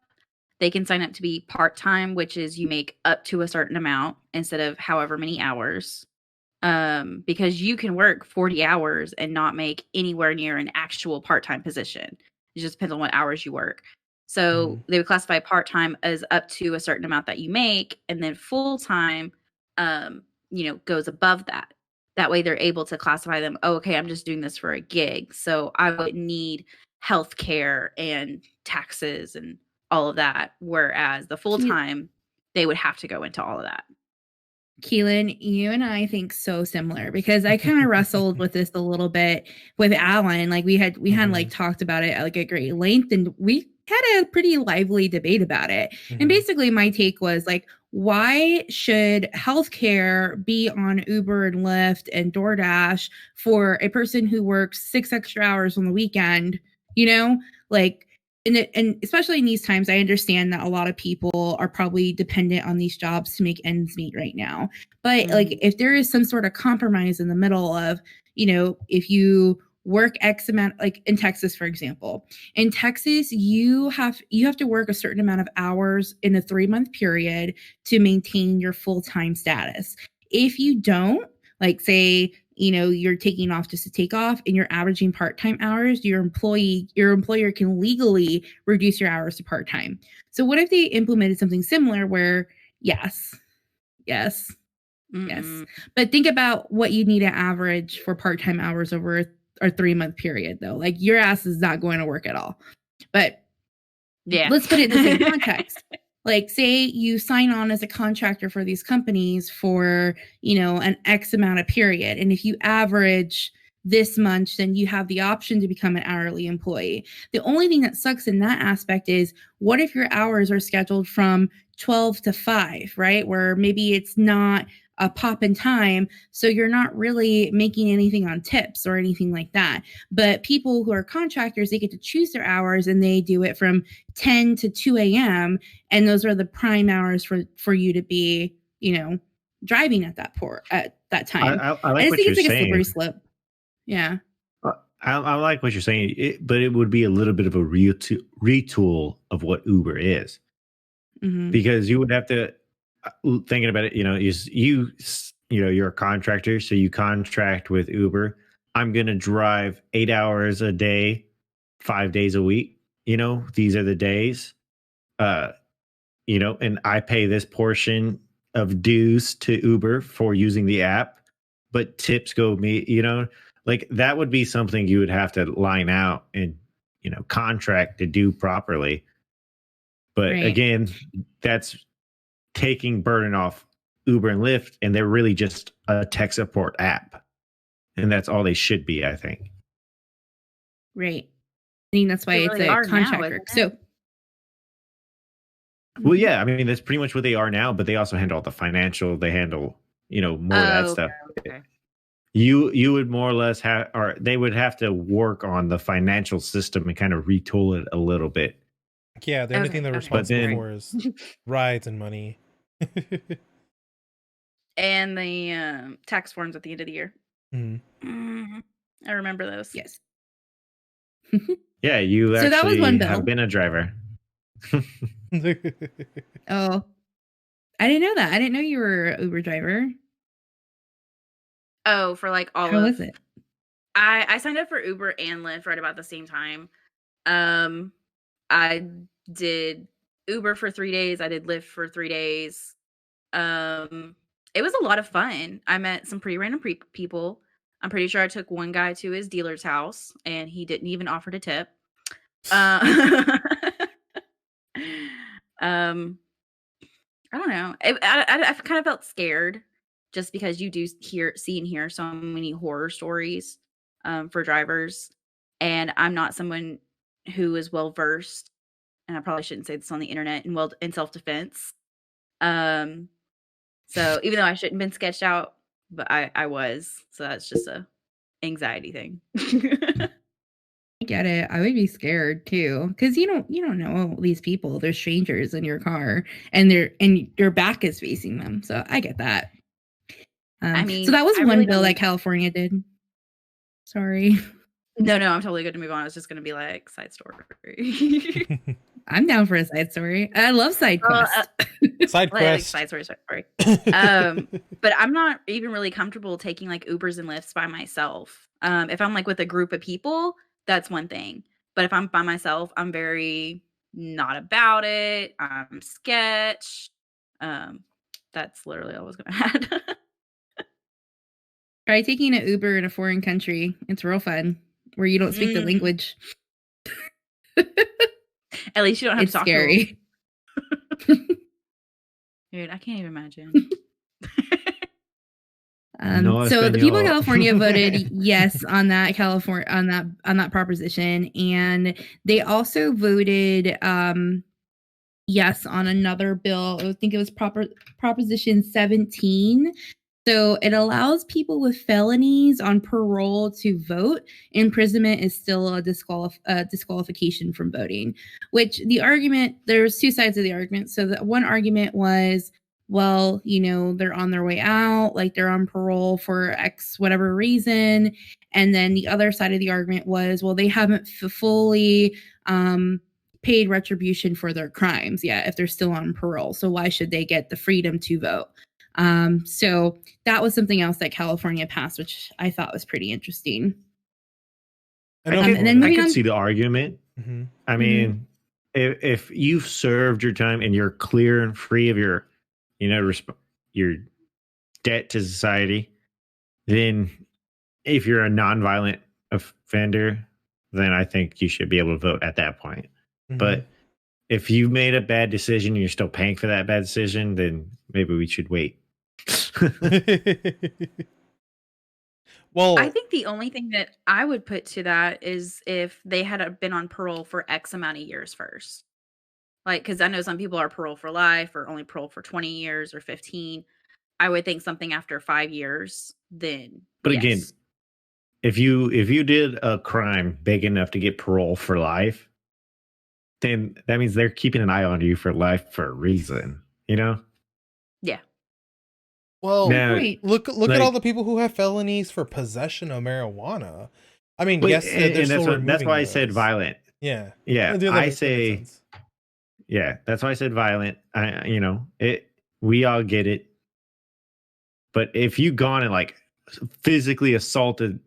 they can sign up to be part-time, which is you make up to a certain amount instead of however many hours. Because you can work 40 hours and not make anywhere near an actual part-time position. It just depends on what hours you work. Mm-hmm. So they would classify part-time as up to a certain amount that you make, and then full-time, goes above that. That way they're able to classify them, oh, okay, I'm just doing this for a gig. So I wouldn't need health care and taxes and all of that. Whereas the full-time, they would have to go into all of that. Kielyn, you and I think so similar because I kind of wrestled with this a little bit with Alan. Like we had like talked about it like at great length, and we had a pretty lively debate about it. And basically, my take was like, why should healthcare be on Uber and Lyft and DoorDash for a person who works 6 extra hours on the weekend? Like and especially in these times, I understand that a lot of people are probably dependent on these jobs to make ends meet right now. But like, if there is some sort of compromise in the middle of, if you work X amount, like in Texas, for example, in Texas, you have to work a certain amount of hours in a 3-month period to maintain your full-time status. If you don't, like say, you're taking off just to take off and you're averaging part-time hours, your employer can legally reduce your hours to part-time. So what if they implemented something similar where yes, but think about what you need to average for part-time hours over a 3-month period though. Like your ass is not going to work at all. But yeah, let's put it in the same context. Like say you sign on as a contractor for these companies for, an X amount of period. And if you average this much, then you have the option to become an hourly employee. The only thing that sucks in that aspect is what if your hours are scheduled from 12 to 5, right? Where maybe it's not a pop in time. So you're not really making anything on tips or anything like that. But people who are contractors, they get to choose their hours and they do it from 10 to 2 a.m. And those are the prime hours for you to be, driving at that time. I like I just what think you're it's like a saying. slippery slope. Yeah. I like what you're saying, but it would be a little bit of a retool of what Uber is, because you would have to thinking about it. You're a contractor, so you contract with Uber. I'm going to drive 8 hours a day, 5 days a week. These are the days. And I pay this portion of dues to Uber for using the app, but tips go me. Like that would be something you would have to line out and contract to do properly. But Right. again, that's taking burden off Uber and Lyft, and they're really just a tech support app. And that's all they should be, I think. Right. I think that's why They it's really a are now, contractor. isn't So, it? Well, yeah, I mean, that's pretty much what they are now, but they also handle all the financial, they handle, more of that stuff. Okay. You would more or less have, or they would have to work on the financial system and kind of retool it a little bit. Yeah, the only thing they're Okay. responsible But then- for is rides and money. And the tax forms at the end of the year. Mhm. I remember those. yes. Yeah, you So that was actually one bill. have been a driver. Oh, I didn't know that. I didn't know you were an Uber driver. Oh, for like all How of was it? I signed up for Uber and Lyft right about the same time. I did Uber for 3 days. I did Lyft for 3 days. It was a lot of fun. I met some pretty random people. I'm pretty sure I took one guy to his dealer's house, and he didn't even offer to tip. I don't know. I kind of felt scared just because you do see and hear so many horror stories for drivers, and I'm not someone who is well versed, and I probably shouldn't say this on the internet in self defense. So even though I shouldn't have been sketched out, but I was, so that's just a anxiety thing. I get it. I would be scared too, because you don't know these people. They're strangers in your car, and your back is facing them. So I get that. I mean, so that was I one really bill don't- that California did. Sorry, No, I'm totally good to move on. I was just gonna be like side story. I'm down for a side story. I love side quests. Side Like quest. side story. But I'm not even really comfortable taking like Ubers and Lyfts by myself. If I'm like with a group of people, that's one thing. But if I'm by myself, I'm very not about it. I'm sketch. That's literally all I was gonna add. Try taking an Uber in a foreign country. It's real fun, where you don't speak the language. At least you don't have It's to talk scary. to them. Dude, I can't even imagine. No So the people in español. California voted yes on that on that proposition, and they also voted yes on another bill. I think it was Proposition 17. So it allows people with felonies on parole to vote. Imprisonment is still a disqualification from voting. Which there's two sides of the argument. So the one argument was, well, they're on their way out, like they're on parole for X whatever reason. And then the other side of the argument was, well, they haven't fully paid retribution for their crimes yet if they're still on parole. So why should they get the freedom to vote? So that was something else that California passed, which I thought was pretty interesting. I know and people then that- I moving can on- see the argument. Mhm. I mean, if you've served your time and you're clear and free of your, your debt to society, then if you're a nonviolent offender, then I think you should be able to vote at that point. Mhm. But if you made a bad decision and you're still paying for that bad decision, then maybe we should wait. Well, I think the only thing that I would put to that is if they had been on parole for X amount of years first. Like, because I know some people are parole for life or only parole for 20 years or 15. I would think something after 5 years, then. But yes. again, if you did a crime big enough to get parole for life, then that means they're keeping an eye on you for life for a reason, Yeah. well, Now, Right. look at like- all the people who have felonies for possession of marijuana. I mean, Wait, yes, and they're that's still that's why I removing said those. violent. Yeah, Yeah, The other I makes say sense. yeah. That's why I said violent. We all get it. But if you gone and like physically assaulted,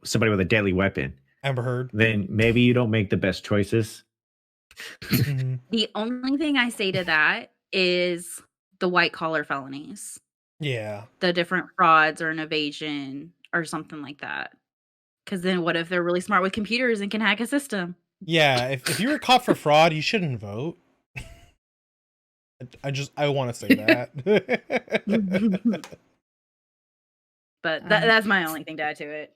somebody with a deadly weapon, Amber Heard. then maybe you don't make the best choices. Mhm. The only thing I say to that is the white collar felonies, Yeah. the different frauds or an evasion or something like that. Because then what if they're really smart with computers and can hack a system? Yeah, if you were caught for fraud, you shouldn't vote. I want to say that. But that's my only thing to add to it.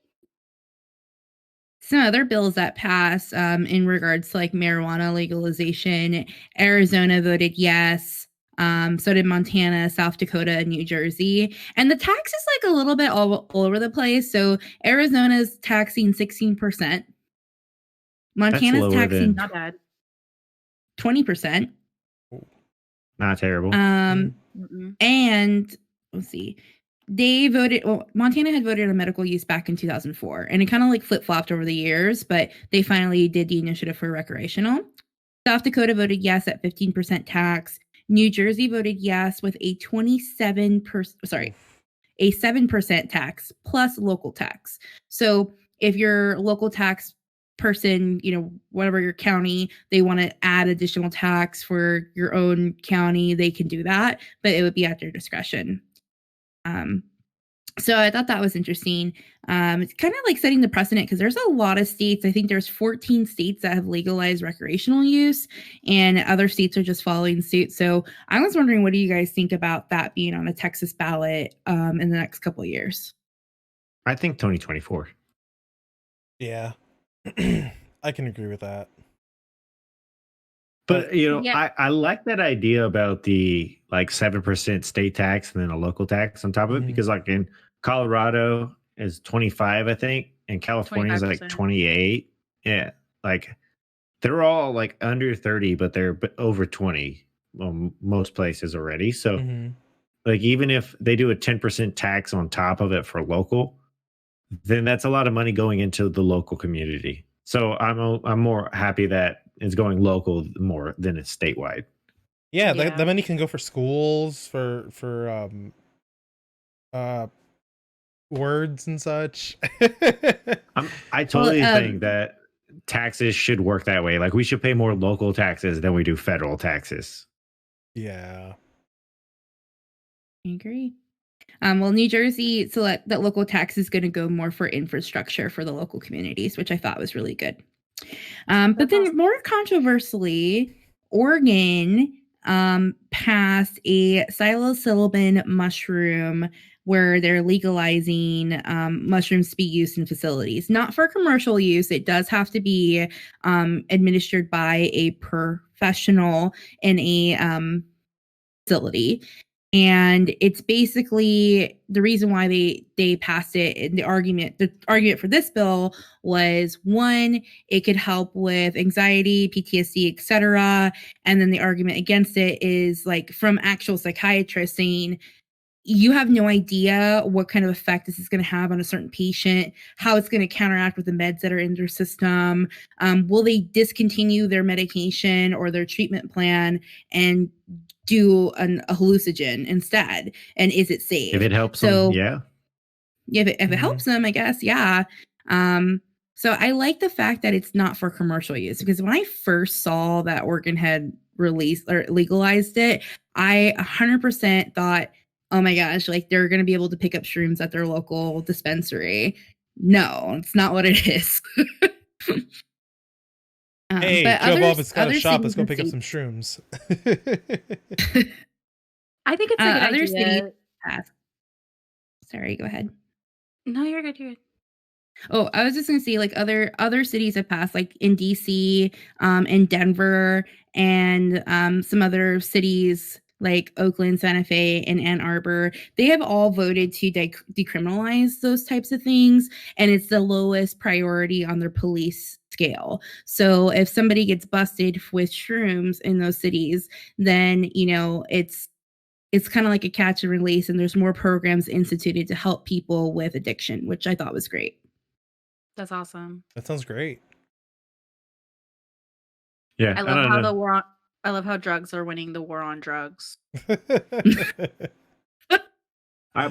Some other bills that passed in regards to like marijuana legalization. Arizona voted yes. So did Montana, South Dakota, and New Jersey. And the tax is like a little bit all over the place. So Arizona's taxing 16%. Montana's lower taxing than- Not bad. 20%. Not terrible. Mm-mm. And let's see. They voted, well, Montana had voted on medical use back in 2004, and it kind of like flip-flopped over the years, but they finally did the initiative for recreational. South Dakota voted yes at 15% tax. New Jersey voted yes with a 7% tax plus local tax. So if your local tax person, whatever your county, they want to add additional tax for your own county, they can do that, but it would be at their discretion. So I thought that was interesting. It's kind of like setting the precedent because there's a lot of states. I think there's 14 states that have legalized recreational use, and other states are just following suit. So I was wondering, what do you guys think about that being on a Texas ballot in the next couple of years? I think 2024. Yeah. I can agree with that. But Yeah. I like that idea about the like 7% state tax and then a local tax on top of it, because like in Colorado is 25, I think, and California is like 25%. 28. Yeah, like they're all like under 30, but they're over 20. Most places already. So like even if they do a 10% tax on top of it for local, then that's a lot of money going into the local community. So I'm more happy that it's going local more than it's statewide. Yeah, Yeah. that money can go for schools, for words and such. I totally think that taxes should work that way. Like we should pay more local taxes than we do federal taxes. Yeah. I agree. Well, New Jersey, so that local tax is going to go more for infrastructure for the local communities, which I thought was really good. But then more controversially, Oregon passed a psilocybin mushroom where they're legalizing mushrooms to be used in facilities, not for commercial use. It does have to be administered by a professional in a facility. And it's basically the reason why they passed it. And the argument for this bill was, one, it could help with anxiety, PTSD, etc. And then the argument against it is like from actual psychiatrists saying, you have no idea what kind of effect this is going to have on a certain patient, how it's going to counteract with the meds that are in their system. Will they discontinue their medication or their treatment plan and do a hallucinogen instead? And is it safe? If it helps them, yeah. If it helps them, I guess, yeah. So I like the fact that it's not for commercial use, because when I first saw that Oregon had released or legalized it, I 100% thought, oh my gosh, like they're going to be able to pick up shrooms at their local dispensary. No, it's not what it is. Hey, but Joe Bob has got a other shop. Let's go cities pick up some shrooms. I think it's a good other idea. cities passed. Sorry, go ahead. No, you're good. You're good. Oh, I was just gonna say, like other cities have passed, like in DC, in Denver, and some other cities like Oakland, Santa Fe, and Ann Arbor. They have all voted to decriminalize those types of things, and it's the lowest priority on their police scale. So if somebody gets busted with shrooms in those cities, then it's kind of like a catch and release, and there's more programs instituted to help people with addiction, which I thought was great. That's awesome. That sounds great. Yeah. I love how I love how drugs are winning the war on drugs. I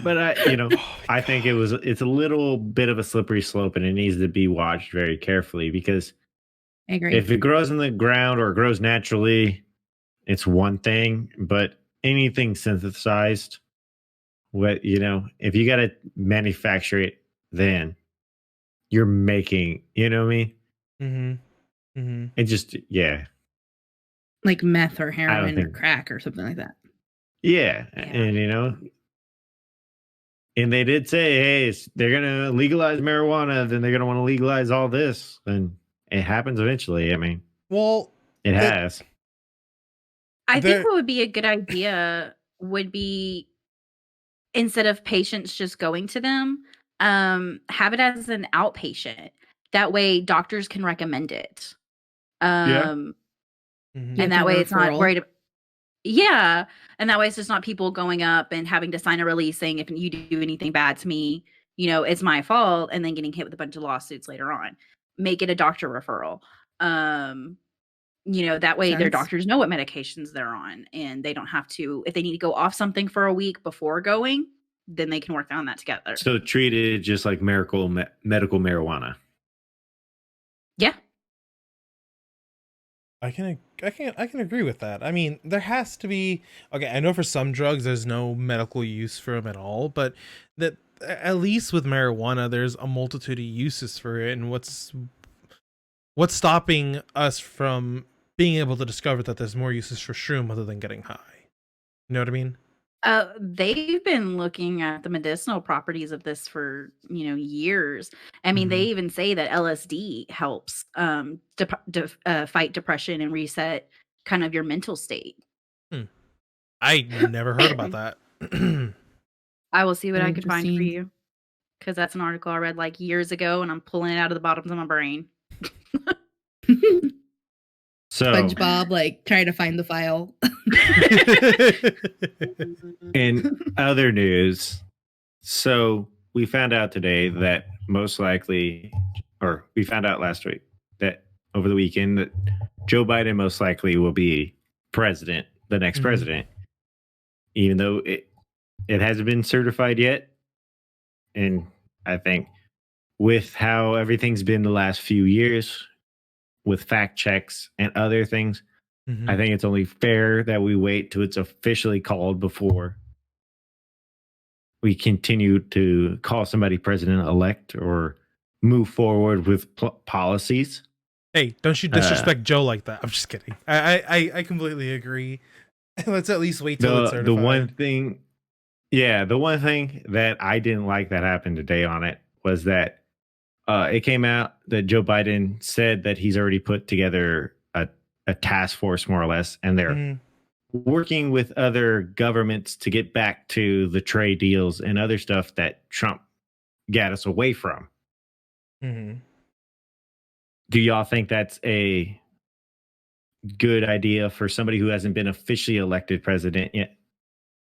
think it's a little bit of a slippery slope, and it needs to be watched very carefully, because I agree. if it grows in the ground or it grows naturally, it's one thing, but anything synthesized, if you got to manufacture it, then you're making, you know what I mean? Mm-hmm. It just, yeah. like meth or I don't heroin or think- crack or something like that. Yeah. And, and they did say, hey, they're going to legalize marijuana, then they're going to want to legalize all this. And it happens eventually. I mean, Well, it has. I There- think what would be a good idea would be, instead of patients just going to them, have it as an outpatient. That way doctors can recommend it. mhm. Like And that a way it's not referral. worried. Yeah. And that way it's just not people going up and having to sign a release saying, if you do anything bad to me, it's my fault, and then getting hit with a bunch of lawsuits later on. Make it a doctor referral. That way their Sense. doctors know what medications they're on, and they don't have to, if they need to go off something for a week before going, then they can work on that together. So treated just like medical marijuana. Yeah. I can agree with that. I mean, there has to be, okay, I know for some drugs there's no medical use for them at all, but that at least with marijuana there's a multitude of uses for it, and what's stopping us from being able to discover that there's more uses for shroom other than getting high? You know what I mean? They've been looking at the medicinal properties of this for years. I mean, they even say that LSD helps fight depression and reset kind of your mental state. I never heard about that. I will see what I can find for Interesting. you, because that's an article I read like years ago, and I'm pulling it out of the bottoms of my brain. So SpongeBob, like, trying to find the file. in other news, so we found out today that most likely, or we found out last week that over the weekend that Joe Biden most likely will be president, the next Mhm. president, even though it hasn't been certified yet. And I think with how everything's been the last few years with fact checks and other things, I think it's only fair that we wait till it's officially called before we continue to call somebody president-elect or move forward with policies. Hey, don't you disrespect Joe like that. I'm just kidding. I completely agree. Let's at least wait till it's certified. The one thing that I didn't like that happened today on it was that it came out that Joe Biden said that he's already put together a task force, more or less, and they're working with other governments to get back to the trade deals and other stuff that Trump got us away from. Do y'all think that's a good idea for somebody who hasn't been officially elected president yet?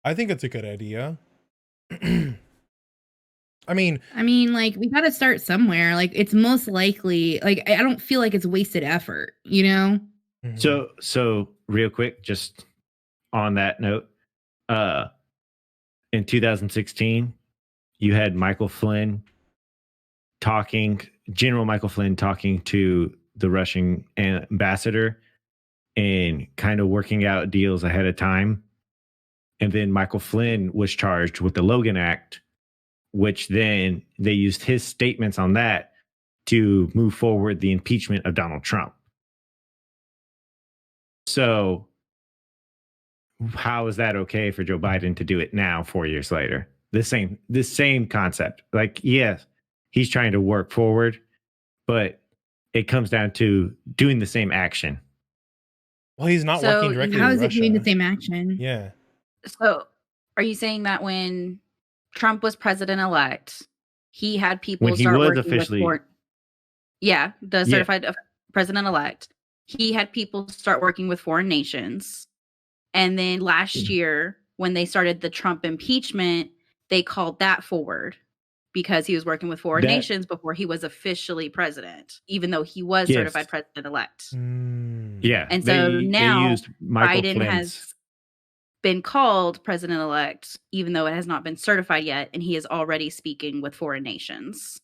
I think it's a good idea. I mean, like, we got to start somewhere. Like, it's most likely, like, I don't feel like it's wasted effort, So real quick, just on that note, in 2016, you had General Michael Flynn talking to the Russian ambassador and kind of working out deals ahead of time. And then Michael Flynn was charged with the Logan Act, which then they used his statements on that to move forward the impeachment of Donald Trump. So how is that okay for Joe Biden to do it now, 4 years later? The same concept. Like, yes, he's trying to work forward, but it comes down to doing the same action. Well, he's not So, working directly How with is it Russia. doing the same action? Yeah. So, are you saying that when Trump was president-elect, he had people When he start was working officially- with the certified president-elect, he had people start working with foreign nations. And then last year, when they started the Trump impeachment, they called that forward because he was working with foreign nations before he was officially president, even though he was certified president-elect. Yeah. And so now they used Michael Biden Flynn's- has been called president-elect, even though it has not been certified yet, and he is already speaking with foreign nations.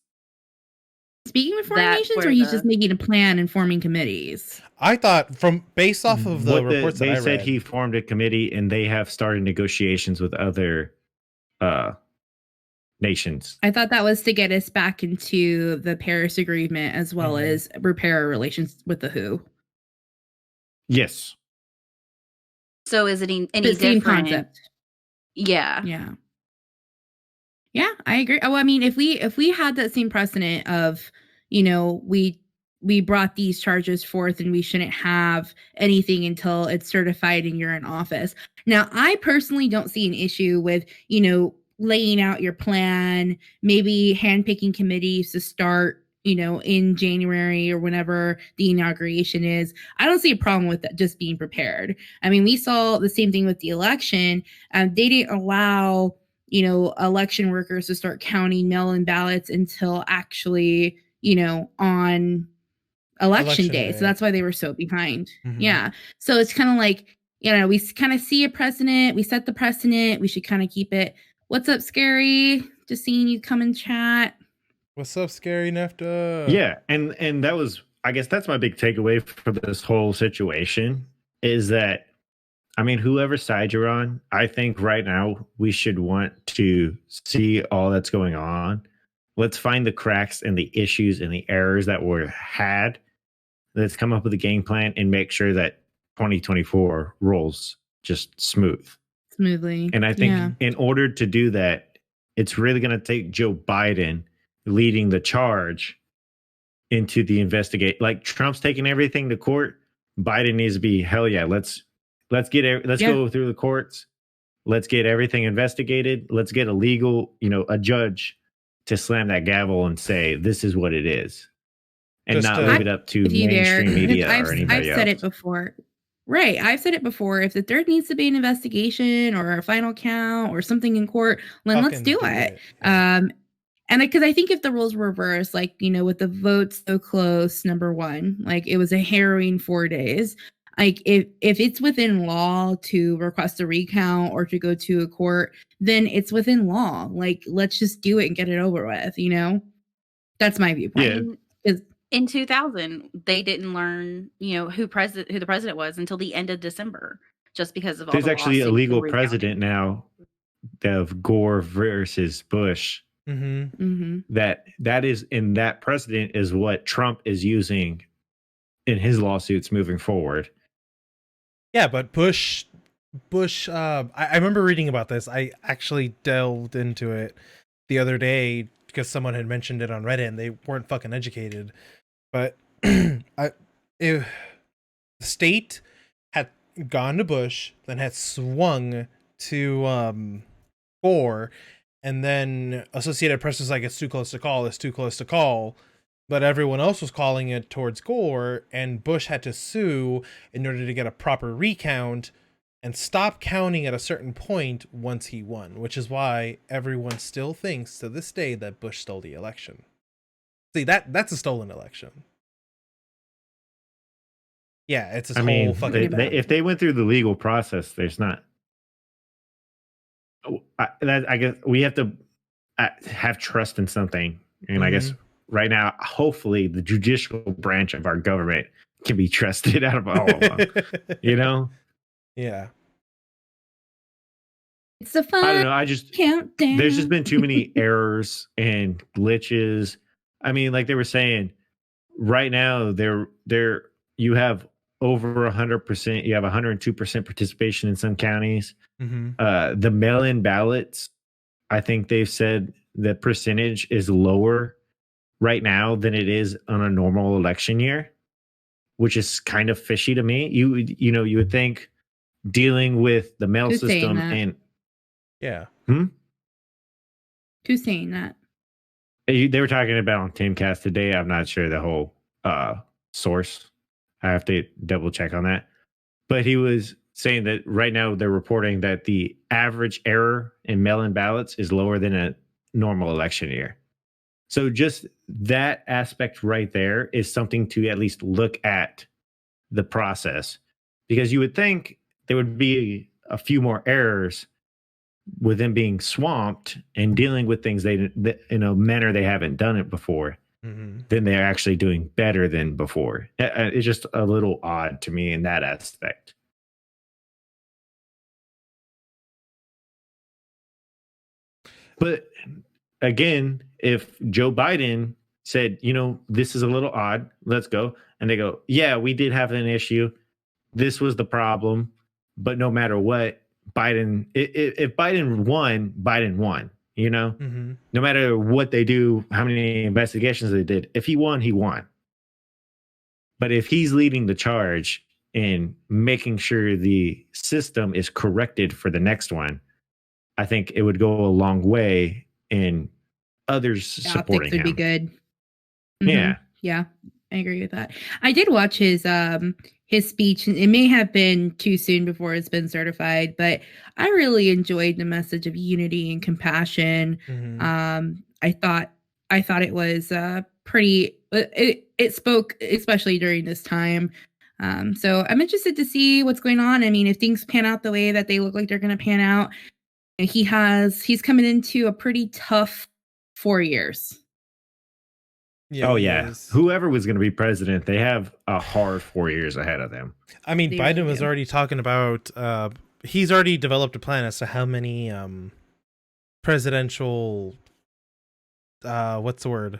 Speaking with foreign That's nations, where or he's the- just making a plan and forming committees? I thought based off of the reports that they I said read, he formed a committee and they have started negotiations with other nations. I thought that was to get us back into the Paris Agreement as well as repair our relations with the WHO. Yes. So is it any The same different? concept. Yeah. Yeah, I agree. Oh, I mean, if we had that same precedent of, we brought these charges forth and we shouldn't have anything until it's certified and you're in office. Now, I personally don't see an issue with, laying out your plan, maybe handpicking committees to start, in January or whenever the inauguration is. I don't see a problem with that, just being prepared. I mean, we saw the same thing with the election. They didn't allow election workers to start counting mail-in ballots until actually, on election day. So that's why they were so behind. Mm-hmm. Yeah. So it's kind of like, we kind of see a precedent. We set the precedent. We should kind of keep it. What's up, Scary? Just seeing you come and chat. What's up, Scary Nefta? Yeah. And that was, I guess that's my big takeaway for this whole situation is that, I mean, whoever side you're on, I think right now we should want to see all that's going on. Let's find the cracks and the issues and the errors that were had. Let's come up with a game plan and make sure that 2024 rolls just smoothly. And I think in order to do that, it's really going to take Joe Biden leading the charge into the investigate. Like Trump's taking everything to court. Biden needs to be, hell yeah, let's go through the courts. Let's get everything investigated. Let's get a judge to slam that gavel and say, this is what it is. And Just not leave it up to mainstream media or anybody else. I've said it before. Right. I've said it before. If there needs to be an investigation or a final count or something in court, then let's do it. And because I think if the roles were reversed, like, with the votes so close, number one, like it was a harrowing 4 days. Like if it's within law to request a recount or to go to a court, then it's within law. Like, let's just do it and get it over with, That's my viewpoint. Yeah. In 2000, they didn't learn, who the president was until the end of December, just because of all There's the actually a lawsuits legal and president now of Gore versus Bush. That is, in that precedent is what Trump is using in his lawsuits moving forward. Yeah, but Bush, I remember reading about this. I actually delved into it the other day because someone had mentioned it on Reddit and they weren't fucking educated. But the state had gone to Bush, then had swung to Gore, and then Associated Press was like, it's too close to call. But everyone else was calling it towards Gore, and Bush had to sue in order to get a proper recount and stop counting at a certain point once he won, which is why everyone still thinks to this day that Bush stole the election. See, that's a stolen election. Yeah, it's this whole fucking... if they went through the legal process, there's not... I guess we have to have trust in something. And I guess right now, hopefully, the judicial branch of our government can be trusted out of all of them. Yeah. It's a fun I don't know. countdown. There's just been too many errors and glitches. I mean, like they were saying, right now, you have over 100%. You have 102% participation in some counties. The mail-in ballots, I think they've said the percentage is lower right now than it is on a normal election year, which is kind of fishy to me. You would think dealing with the mail system and Who's saying that? They were talking about on Timcast today. I'm not sure the whole source. I have to double check on that. But he was saying that right now they're reporting that the average error in mail-in ballots is lower than a normal election year. So just that aspect right there is something to at least look at the process, because you would think there would be a few more errors with them being swamped and dealing with things in a manner they haven't done it before. Then they're actually doing better than before. It's just a little odd to me in that aspect. But again, if Joe Biden said, this is a little odd, let's go. And they go, yeah, we did have an issue. This was the problem. But no matter what, if Biden won, you know, Mm-hmm. no matter what they do, how many investigations they did, if he won, he won. But if he's leading the charge in making sure the system is corrected for the next one, I think it would go a long way in others supporting Optics would him. be good. Yeah. Yeah, I agree with that. I did watch his speech, and it may have been too soon before it's been certified, but I really enjoyed the message of unity and compassion. Mm-hmm. I thought it was pretty. It spoke especially during this time. So I'm interested to see what's going on. I mean, if things pan out the way that they look like they're going to pan out, he's coming into a pretty tough 4 years. Yeah, Oh he yeah. is. Whoever was going to be president, they have a hard 4 years ahead of them. I mean, They Biden really was do. already talking about. He's already developed a plan as to how many presidential. What's the word?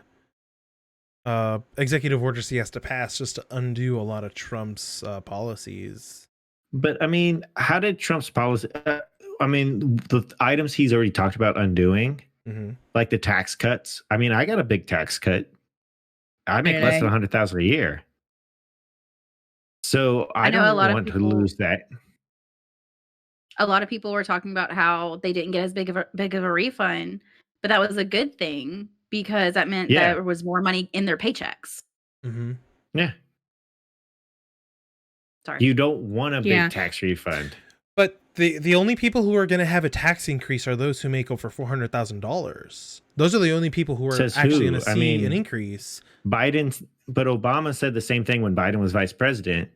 Executive orders he has to pass just to undo a lot of Trump's policies. But I mean, how did Trump's policy? I mean, the items he's already talked about undoing, Mm-hmm. like the tax cuts. I mean, I got a big tax cut. I make Did less I? than 100,000 a year, so I know a don't lot of want to people- lose that. A lot of people were talking about how they didn't get as big of a refund, but that was a good thing because that meant Yeah. there was more money in their paychecks. Mm-hmm. Yeah, Sorry. you don't want a big Yeah. tax refund. But the only people who are going to have a tax increase are those who make over $400,000. Those are the only people who are Says actually who? going to I see mean- an increase. But Obama said the same thing when Biden was vice president,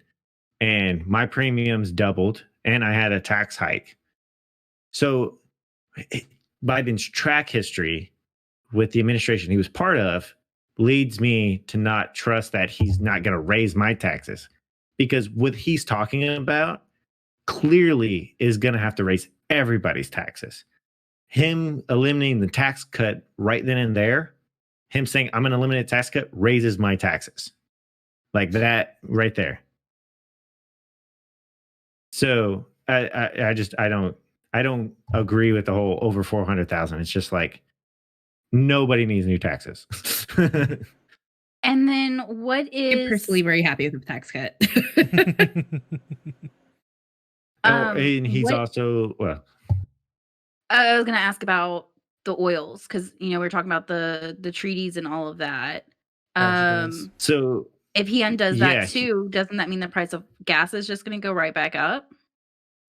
and my premiums doubled, and I had a tax hike. So Biden's track history with the administration he was part of leads me to not trust that he's not going to raise my taxes, because what he's talking about clearly is going to have to raise everybody's taxes. Him eliminating the tax cut right then and there, him saying, I'm going to eliminate tax cut, raises my taxes. Like that right there. So I don't agree with the whole over 400,000. It's just like nobody needs new taxes. And then what is I'm personally very happy with the tax cut. And he's what- also, well, I was going to ask about the oils because we were talking about the treaties and all of that. Yes. so If he undoes Yeah, that too, doesn't that mean the price of gas is just going to go right back up?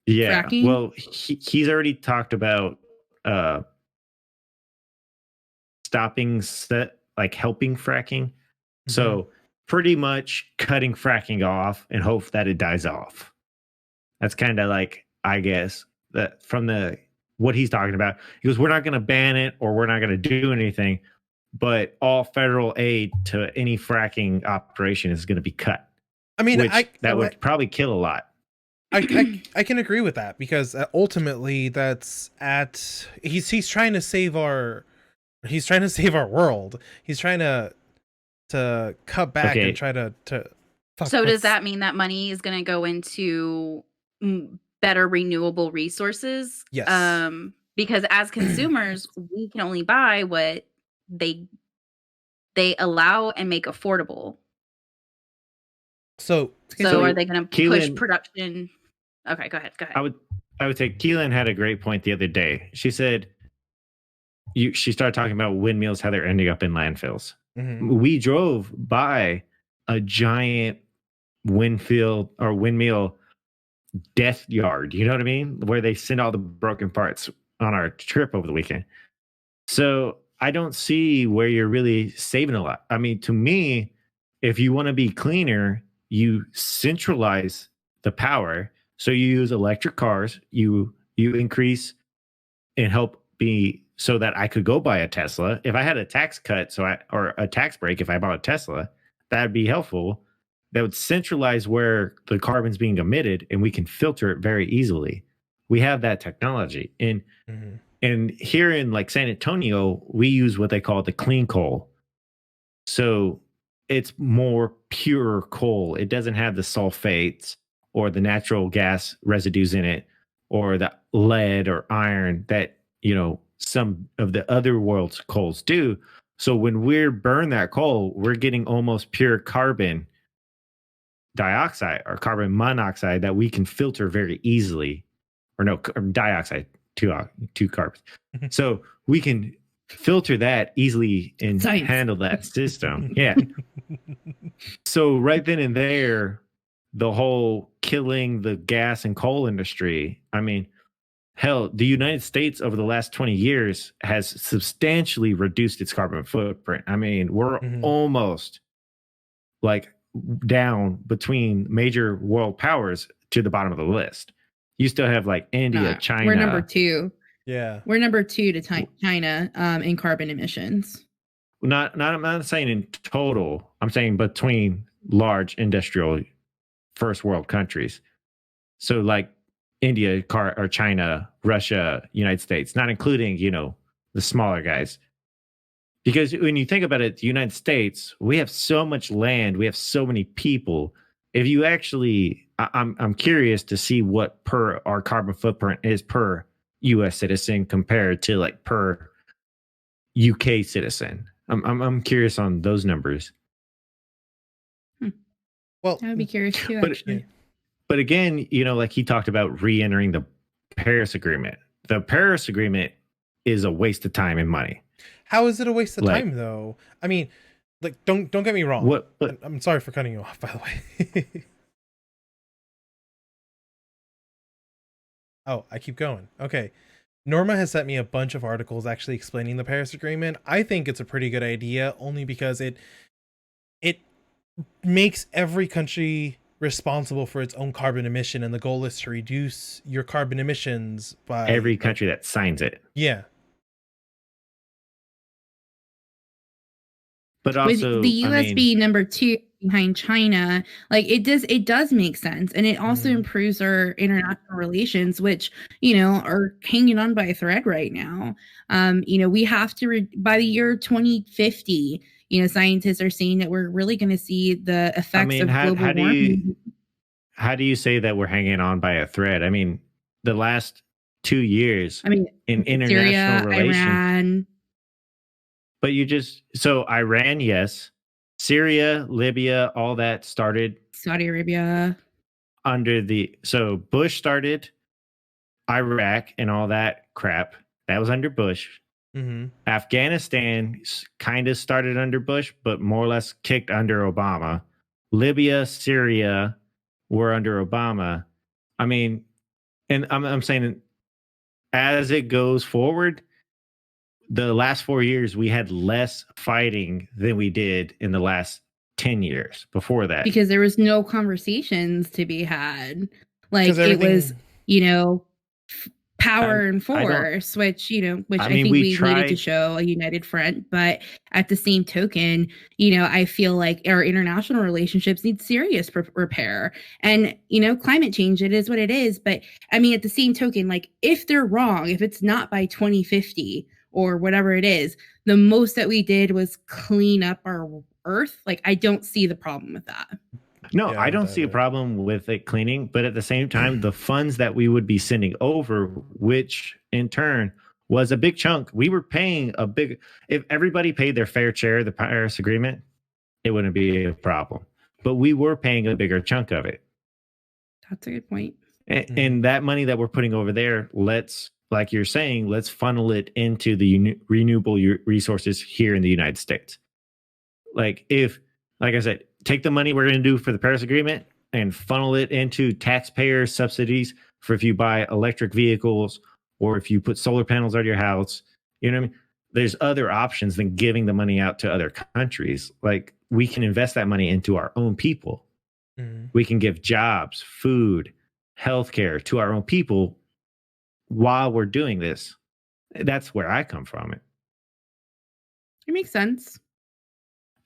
yeah. Fracking? Well, he's already talked about stopping helping fracking. So pretty much cutting fracking off and hope that it dies off. That's kind of like, I guess, that from what he's talking about. He goes, we're not going to ban it or we're not going to do anything, but all federal aid to any fracking operation is going to be cut. I mean, Which that would probably kill a lot. I can agree with that because ultimately he's trying to save our world. He's trying to cut back Okay. and try to So does that mean that money is going to go into better renewable resources? Yes. Because as consumers, we can only buy what they allow and make affordable. So So are they going to push Kielyn- production? Okay, go ahead. I would say Kielyn had a great point the other day. She said she started talking about windmills, how they're ending up in landfills. mhm. We drove by a giant windmill death yard. You know what I mean? Where they send all the broken parts on our trip over the weekend. So I don't see where you're really saving a lot. I mean, to me, if you want to be cleaner, you centralize the power. So you use electric cars, you increase and help be so that I could go buy a Tesla. If I had a tax cut, or a tax break, if I bought a Tesla, that'd be helpful. That would centralize where the carbon's being emitted and we can filter it very easily. We have that technology. Mhm. And here in like San Antonio, we use what they call the clean coal. So it's more pure coal. It doesn't have the sulfates or the natural gas residues in it, or the lead or iron that, some of the other world's coals do. So when we burn that coal, we're getting almost pure carbon dioxide or carbon monoxide that we can filter very easily, or no, dioxide, two carbons. So we can filter that easily and Science. handle that system. Yeah. So right then and there, the whole killing the gas and coal industry. I mean, hell, the United States over the last 20 years has substantially reduced its carbon footprint. I mean, we're almost like down between major world powers to the bottom of the list. You still have like India, China. We're number 2. Yeah. We're number 2 to China in carbon emissions. I'm not saying in total. I'm saying between large industrial first world countries. So like India, or China, Russia, United States, not including, the smaller guys. Because when you think about it, the United States, we have so much land, we have so many people. If you actually, I'm curious to see what per our carbon footprint is per U.S. citizen compared to like per UK citizen. I'm curious on those numbers. Well, I would be curious too, But- actually. But again, like he talked about re-entering the Paris Agreement. The Paris Agreement is a waste of time and money. how is it a waste of like- time though? I mean, like don't get me wrong. What? But I'm sorry for cutting you off, by the way. Oh, I keep going. Okay. Norma has sent me a bunch of articles actually explaining the Paris Agreement. I think it's a pretty good idea only because it makes every country responsible for its own carbon emission, and the goal is to reduce your carbon emissions by every country that signs it. Yeah. But With also, the US being number 2 behind China, like it does make sense, and it also improves our international relations, which are hanging on by a thread right now. We have to by the year 2050. Scientists are saying that we're really going to see the effects of global warming. How do you say that we're hanging on by a thread? I mean, the last 2 years in international Syria, relations. Iran. But so Iran, yes. Syria, Libya, all that started Saudi Arabia. so Bush started Iraq and all that crap. That was under Bush. Afghanistan kind of started under Bush, but more or less kicked under Obama. Libya, Syria were under Obama. I mean, and I'm saying as it goes forward, the last 4 years, we had less fighting than we did in the last 10 years before that. Because there was no conversations to be had. Like Because it was, power and force, which I think we needed to show a united front. But at the same token, I feel like our international relationships need serious repair. And, climate change, it is what it is. But I mean, at the same token, like if they're wrong, if it's not by 2050 or whatever it is, the most that we did was clean up our earth. Like, I don't see the problem with that. No, Yeah, I don't see a problem with it cleaning, but at the same time, the funds that we would be sending over, which in turn was a big chunk, we were paying if everybody paid their fair share of the Paris Agreement, it wouldn't be a problem. But we were paying a bigger chunk of it. That's a good point. And that money that we're putting over there, like you're saying, let's funnel it into the renewable resources here in the United States. Like I said, take the money we're going to do for the Paris Agreement and funnel it into taxpayer subsidies for if you buy electric vehicles or if you put solar panels on your house. You know what I mean? There's other options than giving the money out to other countries. Like we can invest that money into our own people. We can give jobs, food, healthcare to our own people while we're doing this. That's where I come from. It makes sense.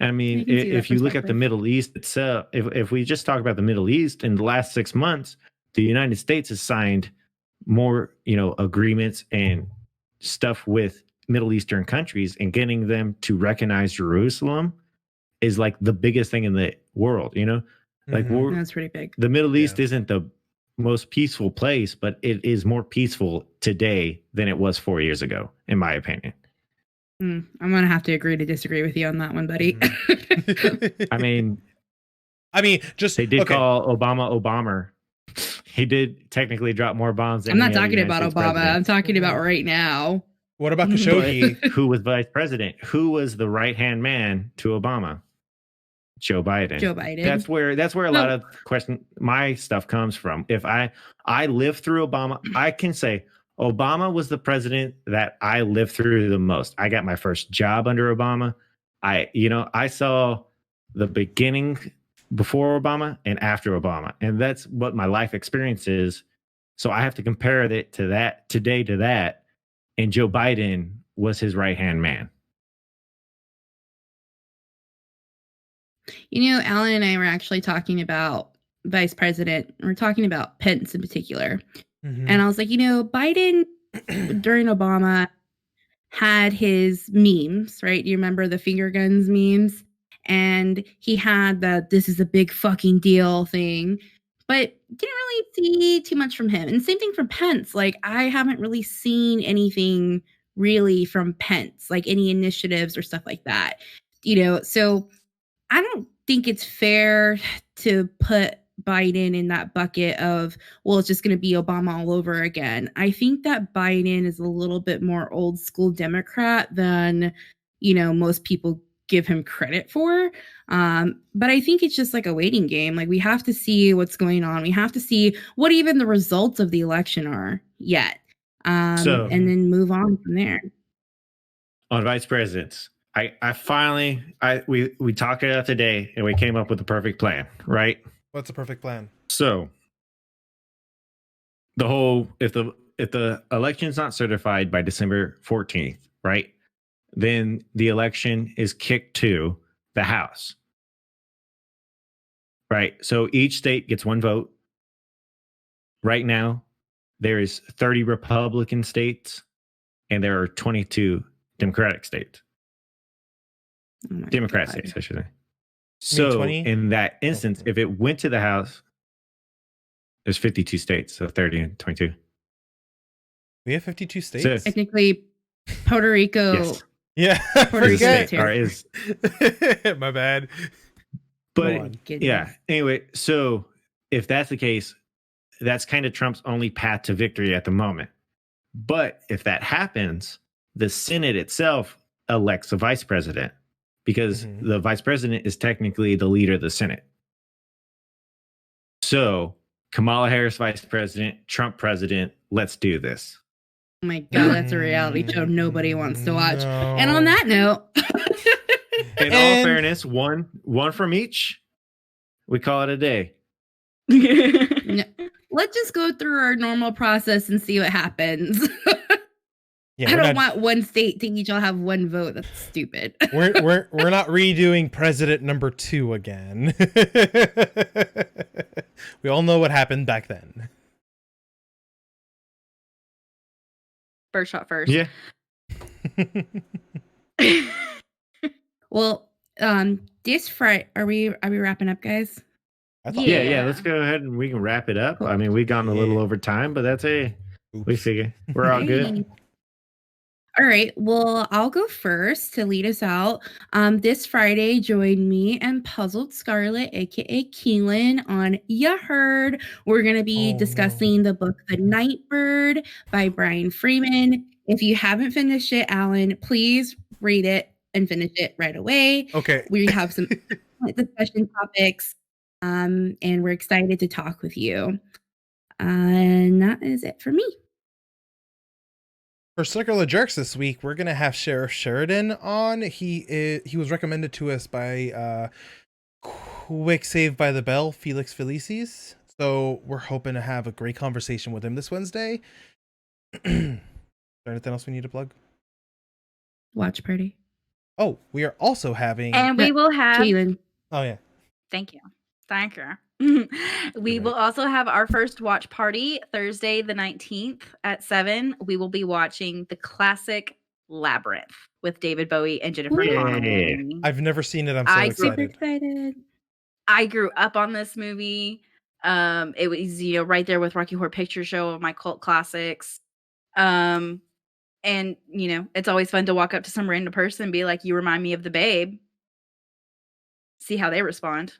I mean, if you look at the Middle East itself, if we just talk about the Middle East in the last 6 months, the United States has signed more, agreements and stuff with Middle Eastern countries, and getting them to recognize Jerusalem is like the biggest thing in the world. Like Mhm. That's pretty big. the Middle East Yeah. isn't the most peaceful place, but it is more peaceful today than it was 4 years ago, in my opinion. I'm gonna have to agree to disagree with you on that one, buddy. I mean, just they did okay. call Obama. He did technically drop more bombs than I'm not any other talking United about States Obama. president. I'm talking about right now. What about But Khashoggi? who was vice president? Who was the right hand man to Obama? Joe Biden. Joe Biden. That's where a lot of my stuff comes from. If I lived through Obama, I can say Obama was the president that I lived through the most. I got my first job under Obama. I saw the beginning before Obama and after Obama, and that's what my life experience is. So I have to compare it to that today to that, and Joe Biden was his right hand man. Alan and I were actually talking about vice president. We're talking about Pence in particular. Mhm. And I was like, Biden during Obama had his memes, right? You remember the finger guns memes? And he had the "this is a big fucking deal" thing, but didn't really see too much from him. And same thing from Pence. Like, I haven't really seen anything really from Pence, like any initiatives or stuff like that. So I don't think it's fair to put Biden in that bucket of, well, it's just going to be Obama all over again. I think that Biden is a little bit more old school Democrat than, most people give him credit for. But I think it's just like a waiting game. Like, we have to see what's going on. We have to see what even the results of the election are yet. And then move on from there. On vice presidents, we talked it out today and we came up with the perfect plan, right? What's the perfect plan? So if the election's not certified by December 14th, right? Then the election is kicked to the House. Right? So each state gets one vote. Right now, there is 30 Republican states and there are 22 Democratic states. Oh my Democrat God. states, I should say. So 20? in that instance, if it went to the House, there's 52 states, so 30 and 22. We have 52 states. So, Technically, Puerto Rico. yes. Yeah, Puerto Rico forget. territory. My bad. But Go on. yeah, anyway, so if that's the case, that's kind of Trump's only path to victory at the moment. But if that happens, the Senate itself elects a vice president because the vice president is technically the leader of the Senate. So Kamala Harris, vice president, Trump president, let's do this. Oh my God, that's a reality show nobody wants to watch. No. And on that note, In all fairness, one from each, we call it a day. let's just go through our normal process and see what happens. Yeah, I we're don't not- want one state to each all have one vote. That's stupid. we're not redoing president number 2 again. We all know what happened back then. First shot first. Yeah. Well, this Friday, are we wrapping up, guys? I thought Yeah. Let's go ahead and we can wrap it up. Cool. I mean, we've gone a little Yeah. over time, but that's we Oops. figure we're all good. Hey. All right. Well, I'll go first to lead us out. This Friday, join me and Puzzled Scarlet, aka Kielyn, on Ya Heard. We're going to be discussing the book The Nightbird by Brian Freeman. If you haven't finished it, Alan, please read it and finish it right away. Okay. We have some discussion topics, and we're excited to talk with you. And that is it for me. For Circle of Jerks this week, we're gonna have Sheriff Sheridan on. He was recommended to us by Quick Save by the Bell, Felix Felicis. So we're hoping to have a great conversation with him this Wednesday. Is there anything else we need to plug? Watch party. Oh, we are also having. And we will have. Kielyn. Oh yeah. Thank you. We will also have our first watch party Thursday, the 19th at 7. We will be watching the classic Labyrinth with David Bowie and Jennifer Yay. Connelly. I've never seen it. I'm so I Super excited. excited. I grew up on this movie. It was, right there with Rocky Horror Picture Show of my cult classics. And it's always fun to walk up to some random person and be like, "You remind me of the Babe." See how they respond.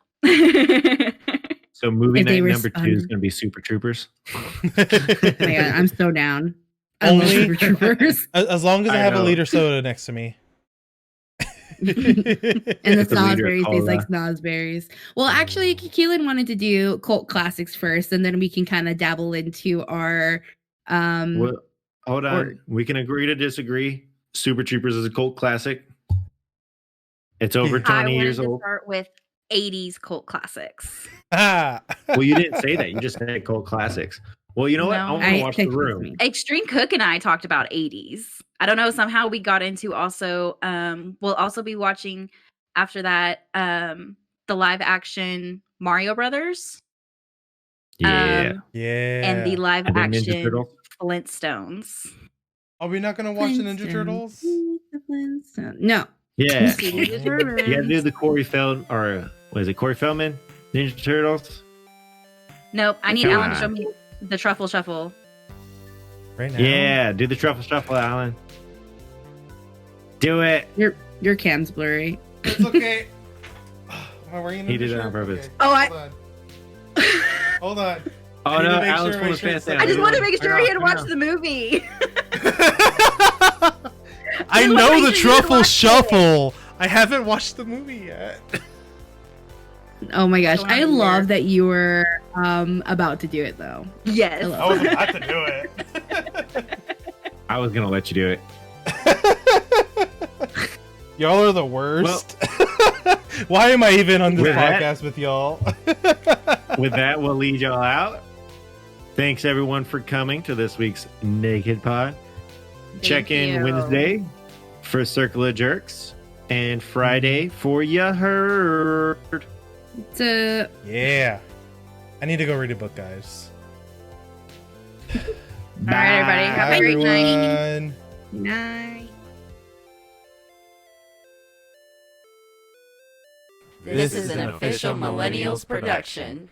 So movie If they night number 2 is respond. going to be Super Troopers. Oh my God, I'm so down. I love Only- Super Troopers. As long as I I have a know. liter soda next to me. And the It's a leader snozzberries of taste like cola. snozzberries. Well, actually, Keelan wanted to do cult classics first, and then we can kind of dabble into our Well, hold on. or- We can agree to disagree. Super Troopers is a cult classic. It's over I 20 wanted years to old. start with 80s cult classics. Ah. Well, you didn't say that. You just said cult classics. Well, you know what? No. I want to watch The texted Room. me. Extreme Cook and I talked about 80s. I don't know, somehow we got into also we'll also be watching after that the live action Mario Brothers Yeah. Yeah. and the live And then Ninja action Turtles. Flintstones. Are we not going to watch the Ninja Turtles? Flintstones. No. Yeah. Ninja You got to do the Corey Feldman, or what is it, Corey Feldman? Ninja Turtles? Nope, I need Come Alan to on. show me the Truffle Shuffle. Right now? Yeah. Do the Truffle Shuffle, Alan. Do it. Your cam's blurry. It's okay. Am I wearing a He Ninja did it shirt? on purpose. Okay, Oh, Hold on. Oh, I need no. to make Alan's sure pulling my his pants shirt's down. I just want to make I sure know, he had I watched know. the movie. I wanna know make the sure you Truffle watched it. Shuffle. I haven't watched the movie yet. Oh my gosh. Going I on love here. that you were about to do it though. Yes. I love I was about to do it. I was going to let you do it. Y'all are the worst. Why am I even on this With that- podcast with y'all? With that, we'll lead y'all out. Thanks, everyone, for coming to this week's Naked Pod. Check in you. Wednesday for Circle of Jerks and Friday for Ya Heard. It's a Yeah. I need to go read a book, guys. All right, everybody. Have Bye, a great night. everyone. night. This is an official Millennials production.